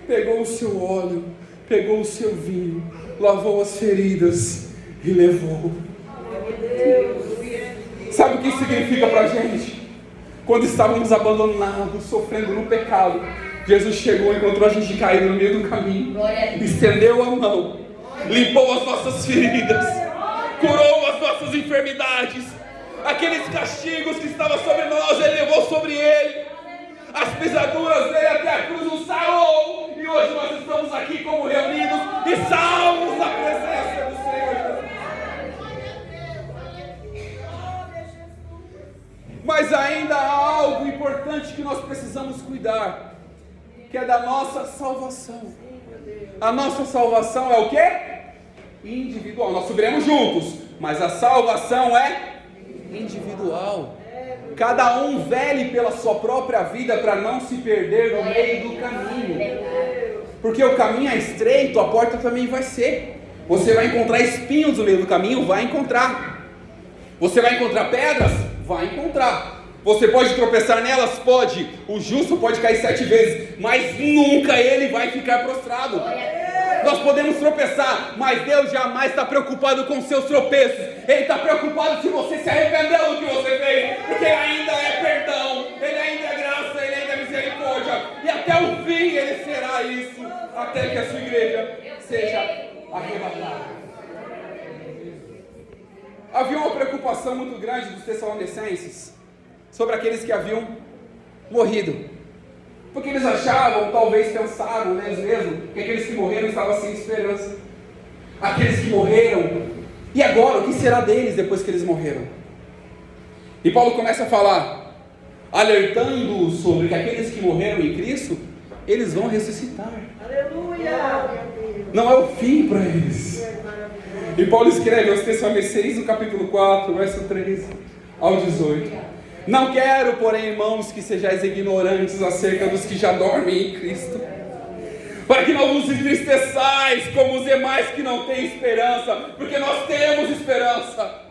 Pegou o seu óleo, pegou o seu vinho, lavou as feridas e levou. Sabe o que isso significa para a gente? Quando estávamos abandonados, sofrendo no pecado, Jesus chegou e encontrou a gente caído no meio do caminho, estendeu a mão, limpou as nossas feridas, curou as nossas enfermidades, aqueles castigos que estavam sobre nós, Ele levou sobre Ele, as pisaduras dele até a cruz nos sarou, e hoje nós estamos aqui como reunidos e salvos na presença do Senhor. Mas ainda há algo importante que nós precisamos cuidar, que é da nossa salvação. A nossa salvação é o quê? Individual. Nós subiremos juntos, mas a salvação é individual. Cada um vele pela sua própria vida para não se perder no meio do caminho. Porque o caminho é estreito, a porta também vai ser. Você vai encontrar espinhos no meio do caminho? Vai encontrar. Você vai encontrar pedras? Vai encontrar. Você pode tropeçar nelas? Pode. O justo pode cair 7 vezes, mas nunca ele vai ficar prostrado. Nós podemos tropeçar, mas Deus jamais está preocupado com seus tropeços. Ele está preocupado se você se arrependeu do que você fez, porque Ele ainda é perdão, Ele ainda é graça, Ele ainda é misericórdia, e até o fim Ele será isso, até que a sua igreja seja arrebatada. Havia uma preocupação muito grande dos Tessalonicenses sobre aqueles que haviam morrido, porque eles achavam, talvez pensaram neles mesmo, que aqueles que morreram estavam sem esperança. Aqueles que morreram, e agora, o que será deles depois que eles morreram? E Paulo começa a falar, alertando sobre que aqueles que morreram em Cristo, eles vão ressuscitar. Aleluia! Não é o fim para eles. E Paulo escreve aos Tessalonicenses no capítulo 4, verso 13 ao 18. Não quero, porém, irmãos, que sejais ignorantes acerca dos que já dormem em Cristo, para que não vos entristeçais como os demais que não têm esperança, porque nós temos esperança.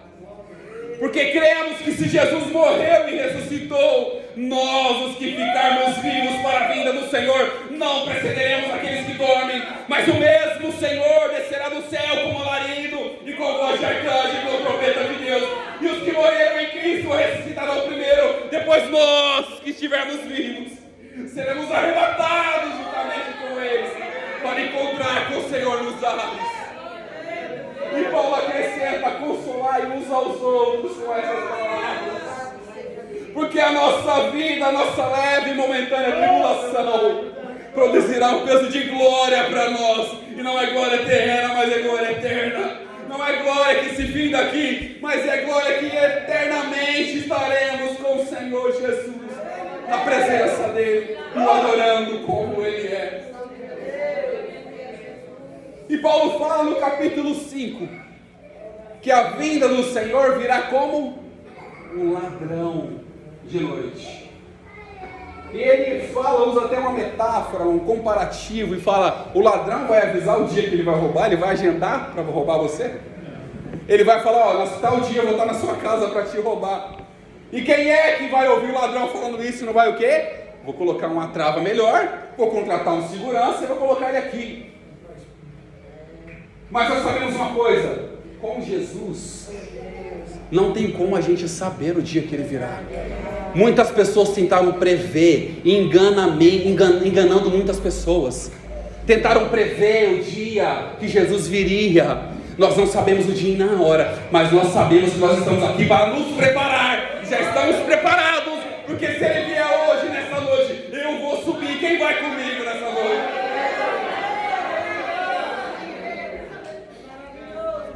Porque cremos que se Jesus morreu e ressuscitou, nós, os que ficarmos vivos para a vinda do Senhor, não precederemos aqueles que dormem, mas o mesmo Senhor descerá do céu com alarido e com voz de arcanjo e com trombeta de Deus. E os que morreram em Cristo ressuscitarão primeiro, depois nós, que estivermos vivos, seremos arrebatados juntamente com eles, para encontrar com o Senhor nos ares. E Paulo acrescenta: consolai uns aos outros com essas palavras, porque a nossa vida, a nossa leve e momentânea tribulação produzirá um peso de glória para nós, e não é glória terrena, mas é glória eterna. Não é glória que se finda aqui, mas é glória que eternamente estaremos com o Senhor Jesus, na presença dele, e o adorando como ele é. E Paulo fala no capítulo 5 que a vinda do Senhor virá como um ladrão de noite. E ele fala, usa até uma metáfora, um comparativo, e fala: o ladrão vai avisar o dia que ele vai roubar, ele vai agendar para roubar você. Ele vai falar: ó, tal dia eu vou estar na sua casa para te roubar. E quem é que vai ouvir o ladrão falando isso? Não vai o quê? Vou colocar uma trava melhor, vou contratar um segurança e vou colocar ele aqui. Mas nós sabemos uma coisa: com Jesus não tem como a gente saber o dia que ele virá. Muitas pessoas tentaram prever, enganando muitas pessoas. Tentaram prever o dia que Jesus viria. Nós não sabemos o dia e na hora, mas nós sabemos que nós estamos aqui para nos preparar. Já estamos preparados, porque se ele vier hoje, nessa noite, eu vou subir. Quem vai comigo nessa noite?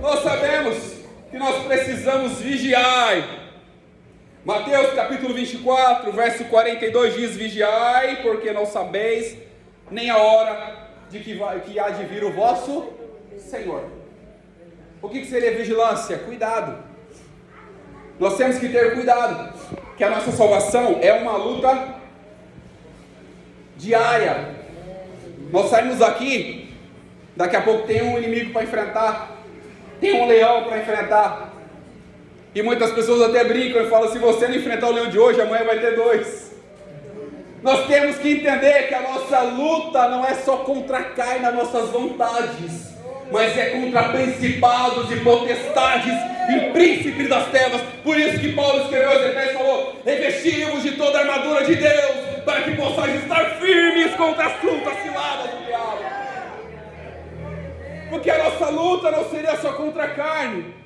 Nós sabemos que nós precisamos vigiar. Mateus capítulo 24, verso 42 diz: vigiai, porque não sabeis nem a hora de que há de vir o vosso Senhor. O que seria vigilância? Cuidado. Nós temos que ter cuidado, que a nossa salvação é uma luta diária. Nós saímos daqui, daqui a pouco tem um inimigo para enfrentar, tem um leão para enfrentar. E muitas pessoas até brincam e falam: se você não enfrentar o leão de hoje, amanhã vai ter dois. Nós temos que entender que a nossa luta não é só contra a carne, nas nossas vontades, mas é contra principados e potestades e príncipes das trevas. Por isso que Paulo escreveu aos Efésios e falou: revesti-vos de toda a armadura de Deus, para que possais estar firmes contra as frutas ciladas do diabo. Porque a nossa luta não seria só contra a carne.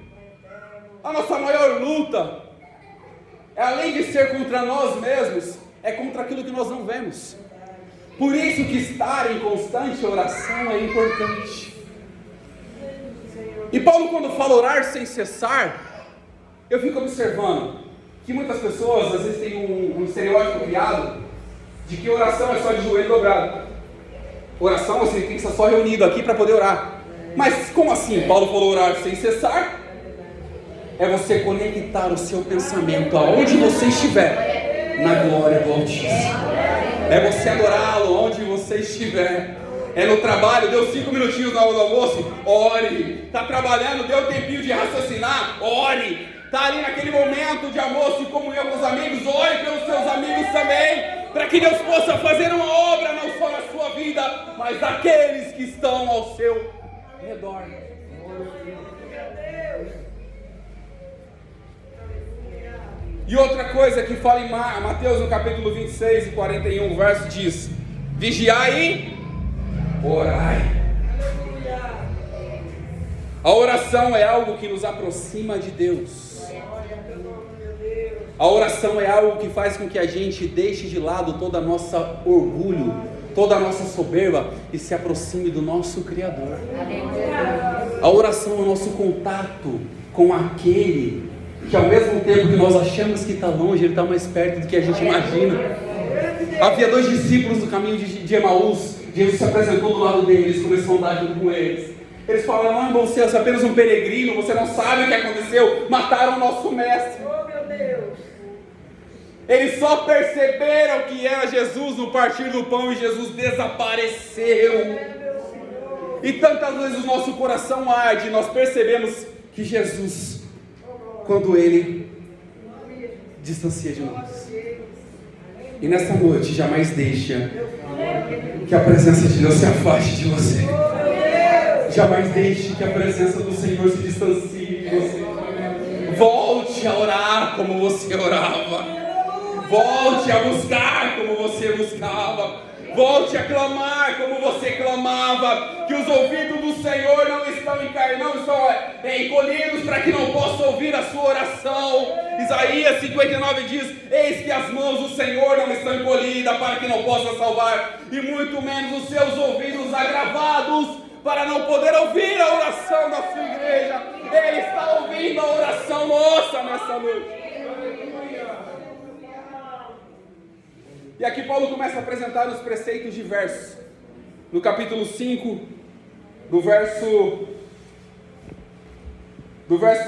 A nossa maior luta, além de ser contra nós mesmos, é contra aquilo que nós não vemos. Por isso que estar em constante oração é importante. E Paulo, quando fala orar sem cessar, eu fico observando que muitas pessoas às vezes têm um estereótipo criado de que oração é só de joelho dobrado. Oração você tem que estar só reunido aqui para poder orar. Mas como assim? Paulo falou orar sem cessar. É você conectar o seu pensamento aonde você estiver, na glória do Altíssimo. É você adorá-lo onde você estiver. É no trabalho, deu 5 minutinhos na hora do almoço, ore. Está trabalhando, deu tempinho de raciocinar, ore. Está ali naquele momento de almoço e comunhão com os amigos, ore pelos seus amigos também, para que Deus possa fazer uma obra não só na sua vida, mas daqueles que estão ao seu redor. E outra coisa que fala em Mateus no capítulo 26 e 41, verso diz: vigiai e orai. A oração é algo que nos aproxima de Deus. A oração é algo que faz com que a gente deixe de lado todo o nosso orgulho, toda a nossa soberba e se aproxime do nosso Criador. A oração é o nosso contato com aquele que, ao mesmo tempo que nós achamos que está longe, ele está mais perto do que a gente imagina. Havia 2 discípulos no caminho de Emaús. Jesus se apresentou do lado deles, começou a andar junto com eles. Eles falaram: não, irmão, você é apenas um peregrino, você não sabe o que aconteceu, mataram o nosso mestre. Eles só perceberam que era Jesus no partir do pão e Jesus desapareceu. E tantas vezes o nosso coração arde, nós percebemos que Jesus, quando Ele distancia de nós. E nessa noite, jamais deixa que a presença de Deus se afaste de você. Jamais deixe que a presença do Senhor se distancie de você. Volte a orar como você orava. Volte a buscar como você buscava. Volte a clamar como você clamava. Que os ouvidos do Senhor não estão encolhidos para que não possa ouvir a sua oração. Isaías 59 diz: eis que as mãos do Senhor não estão encolhidas para que não possa salvar, e muito menos os seus ouvidos agravados para não poder ouvir a oração da sua igreja. Ele está ouvindo a oração nossa nessa noite. E aqui Paulo começa a apresentar os preceitos diversos. No capítulo 5, do verso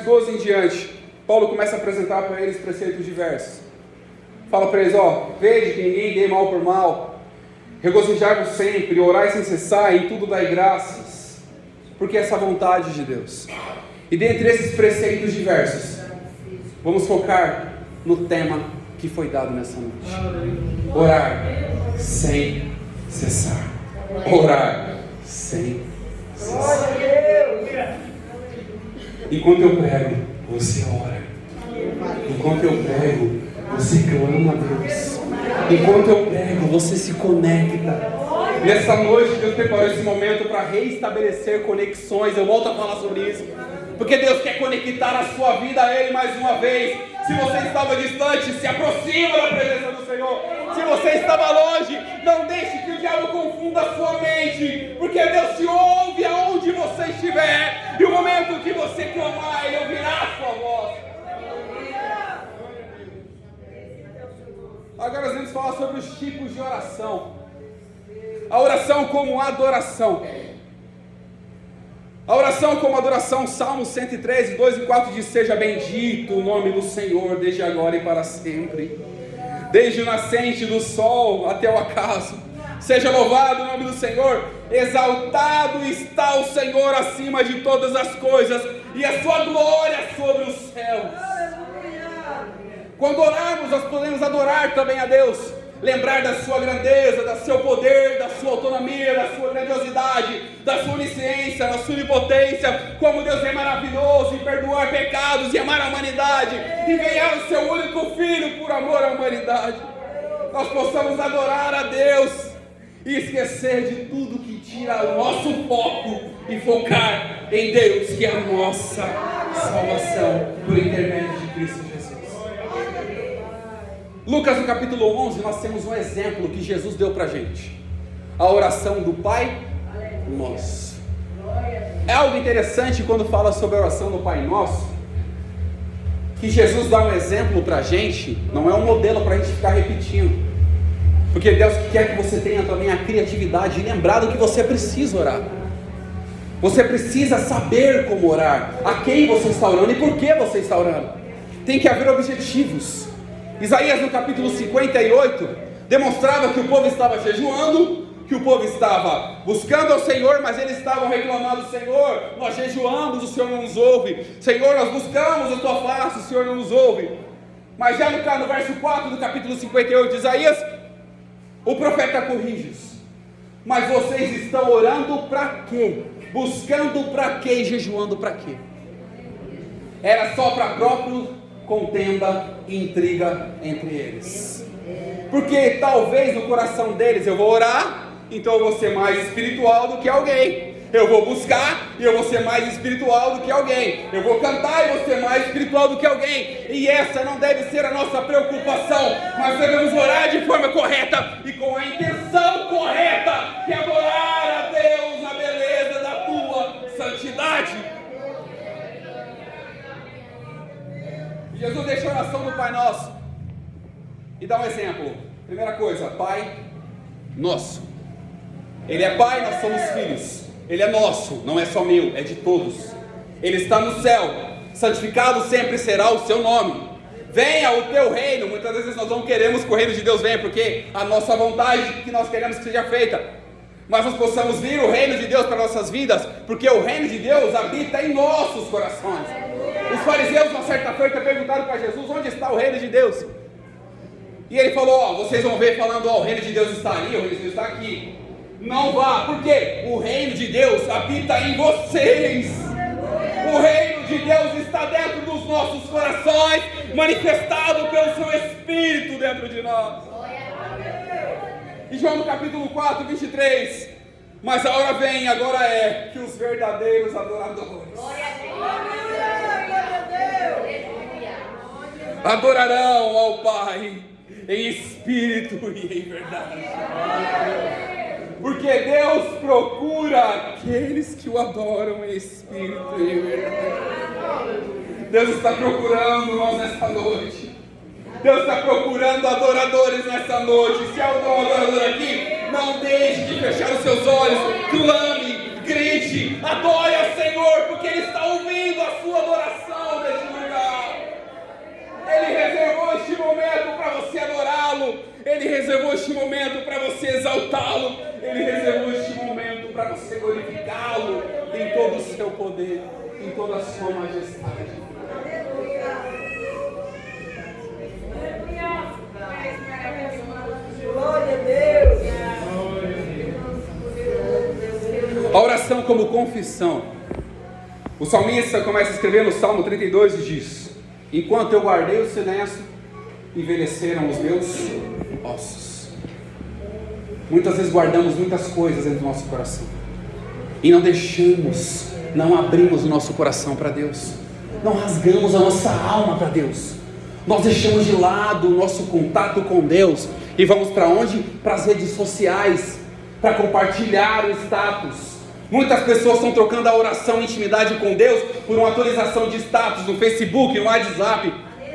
12 em diante, Paulo começa a apresentar para eles preceitos diversos. Fala para eles: vede que ninguém dê mal por mal, regozijai-vos sempre, orai sem cessar, em tudo dai graças, porque essa é a vontade de Deus. E dentre esses preceitos diversos, vamos focar no tema que foi dado nessa noite: orar sem cessar. Orar sem cessar. Enquanto eu prego, você ora. Enquanto eu prego, você clama a Deus. Enquanto eu prego, você se conecta. Nessa noite, Deus preparou esse momento para reestabelecer conexões. Eu volto a falar sobre isso, porque Deus quer conectar a sua vida a Ele mais uma vez. Se você estava distante, se aproxima da presença do Senhor. Se você estava longe, não deixe que o diabo confunda a sua mente, porque Deus te ouve aonde você estiver, e o momento que você clamar, Ele ouvirá a sua voz. Agora nós vamos falar sobre os tipos de oração. A oração como adoração. A oração como adoração, Salmo 113, 2 e 4 diz: seja bendito o nome do Senhor, desde agora e para sempre, desde o nascente do sol até o acaso. Seja louvado o nome do Senhor, exaltado está o Senhor acima de todas as coisas, e a sua glória sobre os céus. Quando orarmos, nós podemos adorar também a Deus, lembrar da sua grandeza, do seu poder, da sua autonomia, da sua grandiosidade, da sua onisciência, da sua onipotência, como Deus é maravilhoso em perdoar pecados e amar a humanidade, enviar o seu único Filho por amor à humanidade. Nós possamos adorar a Deus e esquecer de tudo que tira o nosso foco e focar em Deus, que é a nossa salvação por intermédio de Cristo Jesus. Lucas no capítulo 11, nós temos um exemplo que Jesus deu para a gente: a oração do Pai Nosso. É algo interessante quando fala sobre a oração do Pai Nosso, que Jesus dá um exemplo para a gente, não é um modelo para a gente ficar repetindo, porque Deus quer que você tenha também a criatividade e lembrar do que você precisa orar. Você precisa saber como orar, a quem você está orando e por que você está orando. Tem que haver objetivos. Isaías no capítulo 58 demonstrava que o povo estava jejuando, que o povo estava buscando ao Senhor, mas eles estavam reclamando: Senhor, nós jejuamos, o Senhor não nos ouve. Senhor, nós buscamos a tua face, o Senhor não nos ouve. Mas já no verso 4 do capítulo 58 de Isaías, o profeta corrige-os: mas vocês estão orando para quê? Buscando para quê e jejuando para quê? Era só para próprio contenda e intriga entre eles, porque talvez no coração deles: eu vou orar, então eu vou ser mais espiritual do que alguém. Eu vou buscar e eu vou ser mais espiritual do que alguém. Eu vou cantar e vou ser mais espiritual do que alguém. E essa não deve ser a nossa preocupação. Nós devemos orar de forma correta e com a intenção correta, que é adorar a Deus na beleza da tua santidade. Jesus deixa a oração do Pai Nosso e dá um exemplo. Primeira coisa: Pai Nosso. Ele é Pai, nós somos filhos. Ele é nosso, não é só meu, é de todos. Ele está no céu, santificado sempre será o seu nome. Venha o teu reino. Muitas vezes nós não queremos que o reino de Deus venha, porque a nossa vontade que nós queremos que seja feita. Mas nós possamos vir o reino de Deus para nossas vidas, porque o reino de Deus habita em nossos corações. Os fariseus, uma certa feita, perguntaram para Jesus: onde está o reino de Deus? E ele falou: vocês vão ver falando, o reino de Deus está ali, o reino de Deus está aqui. Não vá, porque o reino de Deus habita em vocês. O reino de Deus está dentro dos nossos corações, manifestado pelo seu Espírito dentro de nós. Em João no capítulo 4, 23, mas a hora vem, agora é, que os verdadeiros adoradores adorarão ao Pai em espírito e em verdade. Porque Deus procura aqueles que o adoram em espírito e em verdade. Deus está procurando nós nesta noite. Deus está procurando adoradores nessa noite. Se há algum adorador aqui, não deixe de fechar os seus olhos, clame, grite, adore ao Senhor, porque Ele está ouvindo a sua adoração neste lugar. Ele reservou este momento para você adorá-lo. Ele reservou este momento para você exaltá-lo. Ele reservou este momento para você glorificá-lo em todo o seu poder, em toda a sua majestade. Glória a Deus. A oração como confissão. O salmista começa a escrever no Salmo 32 e diz: enquanto eu guardei o silêncio, envelheceram os meus ossos. Muitas vezes guardamos muitas coisas dentro do nosso coração e não abrimos o nosso coração para Deus, não rasgamos a nossa alma para Deus. Nós deixamos de lado o nosso contato com Deus e vamos para onde? Para as redes sociais, para compartilhar o status. Muitas pessoas estão trocando a oração e intimidade com Deus por uma atualização de status no Facebook, no WhatsApp.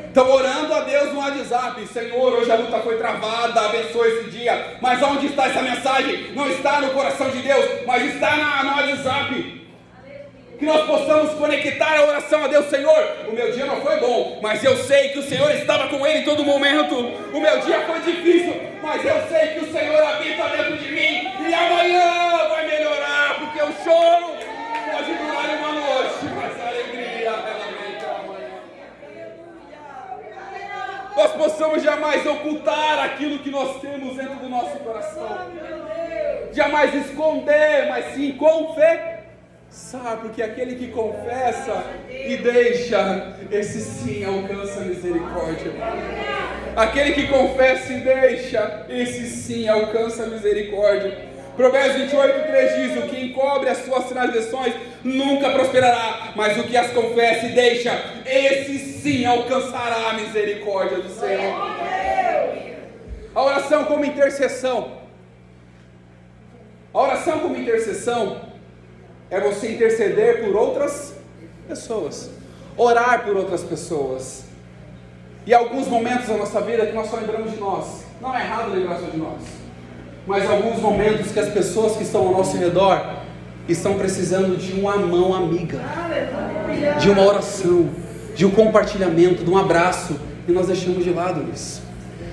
Estão orando a Deus no WhatsApp: Senhor, hoje a luta foi travada, abençoe esse dia. Mas onde está essa mensagem? Não está no coração de Deus, mas está no WhatsApp. Que nós possamos conectar a oração a Deus. Senhor, o meu dia não foi bom, mas eu sei que o Senhor estava com ele em todo momento. O meu dia foi difícil, mas eu sei que o Senhor habita dentro de mim, e amanhã vai melhorar, porque o choro pode durar uma noite, mas a alegria ela vem pela manhã. Nós possamos jamais ocultar aquilo que nós temos dentro do nosso coração, jamais esconder, mas sim confessar. Porque aquele que confessa e deixa, esse sim alcança a misericórdia. Aquele que confessa e deixa, esse sim alcança a misericórdia. Provérbios 28, 3 diz: o que encobre as suas transgressões nunca prosperará, mas o que as confessa e deixa, esse sim alcançará a misericórdia do Senhor. A oração como intercessão. A oração como intercessão é você interceder por outras pessoas, orar por outras pessoas. E há alguns momentos da nossa vida que nós só lembramos de nós. Não é errado lembrar só de nós, mas alguns momentos que as pessoas que estão ao nosso redor estão precisando de uma mão amiga, de uma oração, de um compartilhamento, de um abraço, e nós deixamos de lado isso.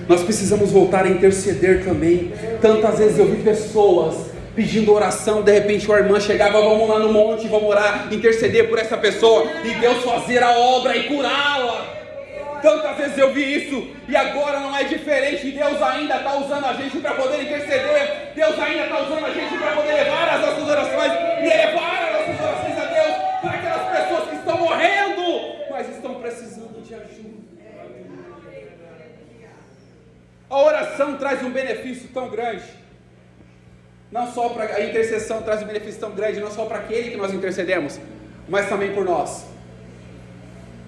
Nós precisamos voltar a interceder também. Tantas vezes eu vi pessoas pedindo oração, de repente uma irmã chegava: vamos lá no monte, vamos orar, interceder por essa pessoa, e Deus fazer a obra e curá-la. Tantas vezes eu vi isso, e agora não é diferente. Deus ainda está usando a gente para poder interceder. Deus ainda está usando a gente para poder levar as nossas orações e elevar as nossas orações a Deus, para aquelas pessoas que estão morrendo, mas estão precisando de ajuda. A oração traz um benefício tão grande. Não só para a intercessão traz um benefício tão grande, não só para aquele que nós intercedemos, mas também por nós.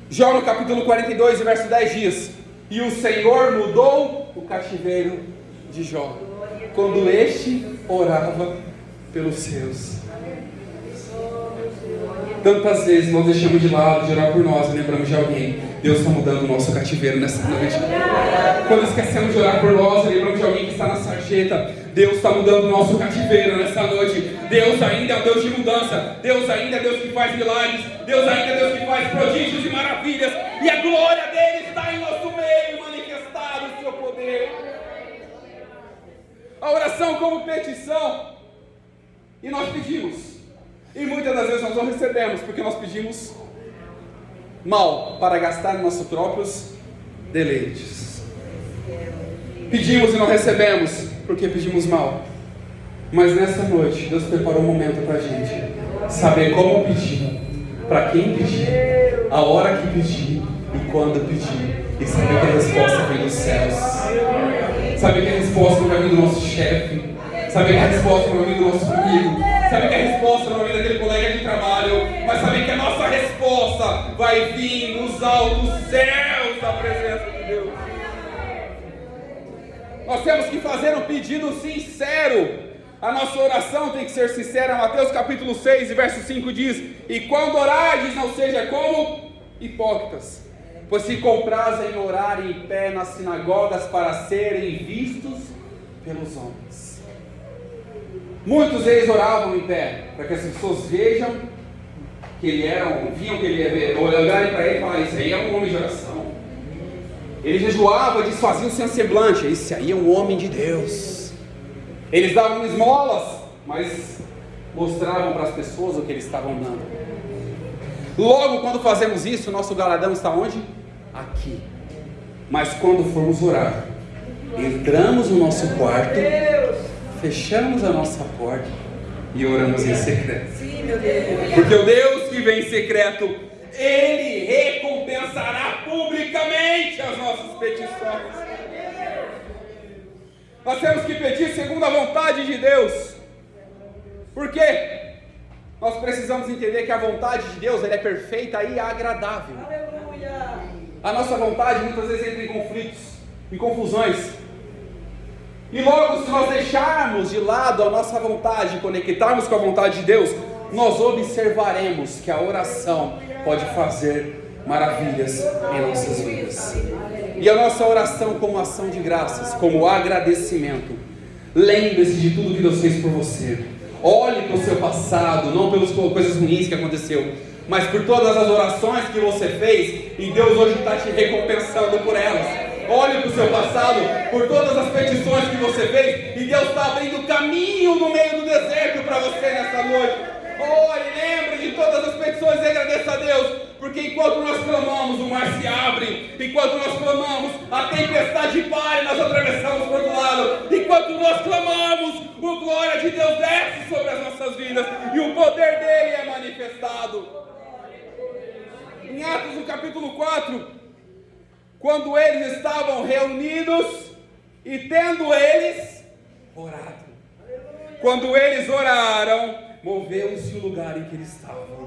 Jó no capítulo 42, verso 10 diz: e o Senhor mudou o cativeiro de Jó, quando este orava pelos seus. Tantas vezes nós deixamos de lado de orar por nós e lembramos de alguém. Deus está mudando o nosso cativeiro nessa noite. Quando esquecemos de orar por nós, lembramos de alguém que está na sarjeta. Deus está mudando o nosso cativeiro nessa noite. Deus ainda é o Deus de mudança. Deus ainda é Deus que faz milagres. Deus ainda é Deus que faz prodígios e maravilhas. E a glória dele está em nosso meio, manifestado o seu poder. A oração como petição. E nós pedimos. E muitas das vezes nós não recebemos, porque nós pedimos mal, para gastar nossos próprios deleites. Pedimos e não recebemos, porque pedimos mal. Mas nessa noite, Deus preparou um momento para a gente saber como pedir, para quem pedir, a hora que pedir e quando pedir. E saber que a resposta vem dos céus. Saber que a resposta não vai vir do nosso chefe. Saber que a resposta não vai vir do nosso amigo. Saber que a resposta não vai vir daquele colega de trabalho. Mas saber que a nossa resposta vai vir nos altos céus da presença de Deus. Nós temos que fazer um pedido sincero. A nossa oração tem que ser sincera. Mateus capítulo 6, verso 5 diz: e quando orardes, não seja como hipócritas, pois se comprazem em orar em pé nas sinagogas para serem vistos pelos homens. Muitos deles oravam em pé, para que as pessoas vejam que viam que ele ia ver, olharem para ele e falarem: isso aí é um homem de oração. Ele jejuava, desfazia o seu semblante: esse aí é um homem de Deus. Eles davam esmolas, mas mostravam para as pessoas o que eles estavam dando. Logo, quando fazemos isso, o nosso galardão está onde? Aqui. Mas quando formos orar, entramos no nosso quarto, fechamos a nossa porta e oramos em secreto. Porque o Deus que vem em secreto, Ele recompensará publicamente as nossas petições. Nós temos que pedir segundo a vontade de Deus. Por quê? Nós precisamos entender que a vontade de Deus ela é perfeita e agradável. A nossa vontade muitas vezes entra em conflitos, em confusões. E logo, se nós deixarmos de lado a nossa vontade, conectarmos com a vontade de Deus, nós observaremos que a oração pode fazer maravilhas em nossas vidas. E a nossa oração como ação de graças, como agradecimento. Lembre-se de tudo que Deus fez por você. Olhe para o seu passado, não pelas coisas ruins que aconteceu, mas por todas as orações que você fez, e Deus hoje está te recompensando por elas. Olhe para o seu passado, por todas as petições que você fez, e Deus está abrindo caminho no meio do deserto para você nessa noite. Ore, lembre de todas as petições e agradeça a Deus, porque enquanto nós clamamos, o mar se abre. Enquanto nós clamamos, a tempestade para e nós atravessamos para o outro lado. Enquanto nós clamamos, a glória de Deus desce sobre as nossas vidas e o poder dele é manifestado. Em Atos, no capítulo 4, quando eles estavam reunidos e tendo eles orado. Quando eles oraram, moveu-se o lugar em que eles estavam.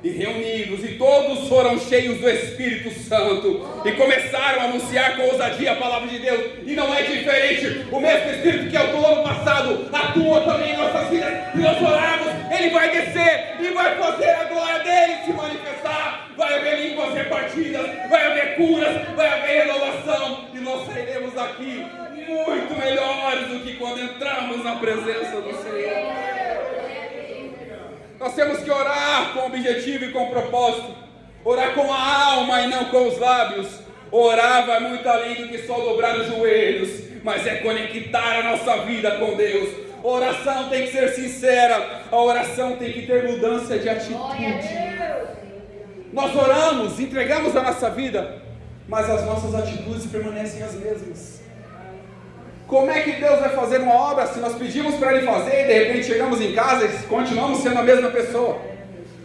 E reunidos, e todos foram cheios do Espírito Santo, e começaram a anunciar com ousadia a palavra de Deus. E não é diferente, o mesmo Espírito que atuou no passado, atua também em nossas vidas. Se nós orarmos, Ele vai descer, e vai fazer a glória dEle se manifestar. Vai haver línguas repartidas, vai haver curas, vai haver renovação, e nós sairemos daqui muito melhores do que quando entramos na presença do Senhor. Nós temos que orar com objetivo e com propósito. Orar com a alma e não com os lábios. Orar vai muito além do que só dobrar os joelhos, mas é conectar a nossa vida com Deus. A oração tem que ser sincera. A oração tem que ter mudança de atitude. Nós oramos, entregamos a nossa vida, mas as nossas atitudes permanecem as mesmas. Como é que Deus vai fazer uma obra se nós pedimos para Ele fazer e de repente chegamos em casa e continuamos sendo a mesma pessoa?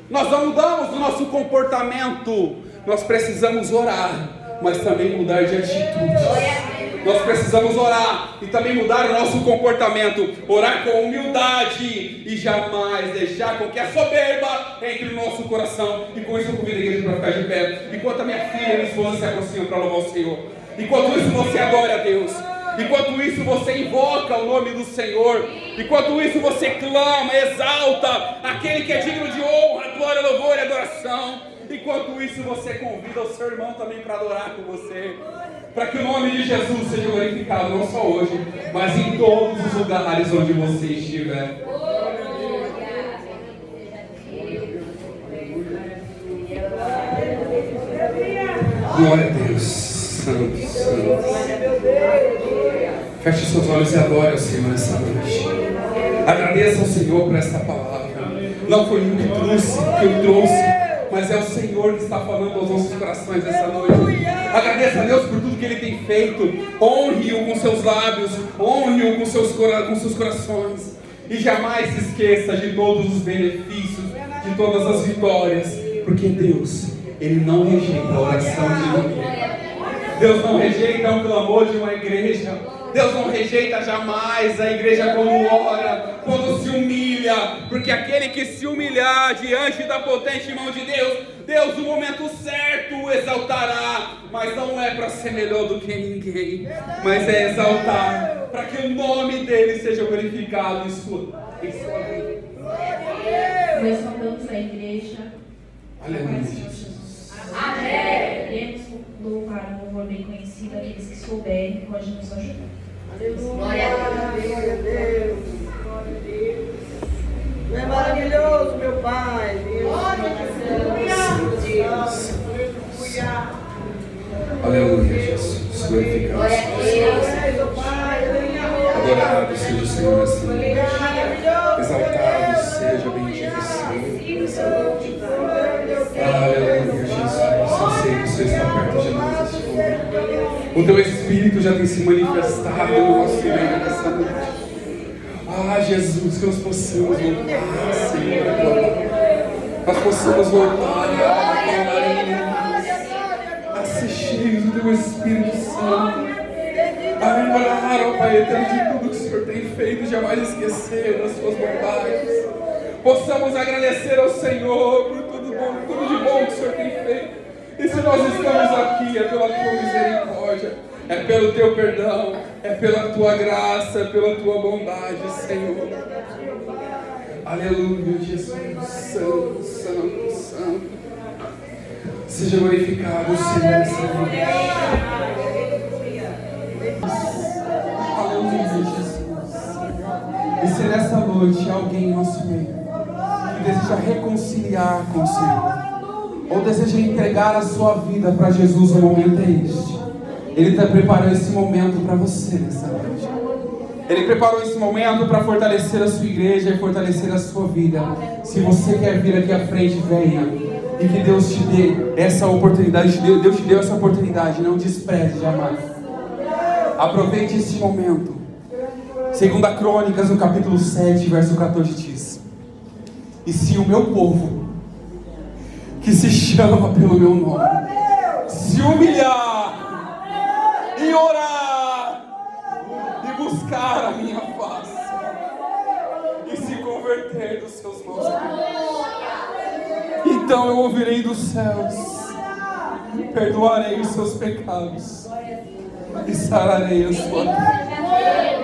Nós não mudamos o nosso comportamento. Nós precisamos orar, mas também mudar de atitude. Nós precisamos orar e também mudar o nosso comportamento. Orar com humildade e jamais deixar com que a soberba entre no nosso coração. E com isso eu convido a igreja para ficar de pé. Enquanto a minha filha e minha esposa se aproximam para louvar o Senhor. Enquanto isso você adora a Deus. Enquanto isso você invoca o nome do Senhor. Enquanto isso você clama, exalta aquele que é digno de honra, glória, louvor e adoração. Enquanto isso você convida o seu irmão também para adorar com você. para que o nome de Jesus seja glorificado não só hoje, mas em todos os lugares onde você estiver. Glória a Deus, santo, santo. Feche seus olhos e adore ao Senhor nessa noite. Agradeça ao Senhor por esta palavra. Não foi eu que eu trouxe, mas é o Senhor que está falando aos nossos corações essa noite. Agradeça a Deus por tudo que Ele tem feito. Honre-o com seus lábios, honre-o com seus corações. E jamais se esqueça de todos os benefícios, de todas as vitórias, porque Deus, Ele não rejeita a oração de ninguém. Deus não rejeita o clamor de uma igreja. Deus não rejeita jamais a igreja quando ora, quando se humilha, porque aquele que se humilhar diante da potente mão de Deus, Deus no momento certo o exaltará, mas não é para ser melhor do que ninguém, mas é exaltar, para que o nome dele seja glorificado em sua vida. Nós saudamos a igreja. Aleluia, Jesus. Amém. Queremos louvar um louvor bem conhecido. Aqueles que souberem podem nos ajudar. Glória a Deus. Tu é maravilhoso, meu Pai. Deus. Aleluia, Jesus. Glorificado. Adorado seja o Senhor nessa noite. Exaltado seja, bendito seja. Aleluia, Jesus. Eu sei que o Senhor está perto de nós neste momento. O teu Espírito já tem se manifestado no nosso meio nessa noite. Jesus, que nós possamos voltar, Senhor, a tua palavra. Nós possamos voltar a ser cheios do teu Espírito Santo. A lembrar, ó Pai eterno, de tudo que o Senhor tem feito, jamais esquecer das suas bondades. Possamos agradecer ao Senhor por tudo de bom que o Senhor tem feito. E se nós estamos aqui, é pela tua misericórdia, é pelo teu perdão, é pela tua graça, é pela tua bondade, Senhor. Aleluia, Jesus, santo, santo, santo. Seja glorificado o Senhor nessa noite. Aleluia, Jesus. E se nessa noite alguém em nosso meio que deseja reconciliar com o Senhor, ou deseja entregar a sua vida para Jesus, o momento é este. Ele está preparando esse momento para você nessa noite. Ele preparou esse momento para fortalecer a sua igreja e fortalecer a sua vida. Se você quer vir aqui à frente, venha. E que Deus te dê essa oportunidade. Deus te deu essa oportunidade. Não despreze jamais. Aproveite esse momento. 2 Crônicas, no capítulo 7, verso 14 diz: e se o meu povo, que se chama pelo meu nome, se humilhar e orar e buscar a minha face e se converter dos seus maus caminhos, então eu ouvirei dos céus, perdoarei os seus pecados e sararei a sua vida.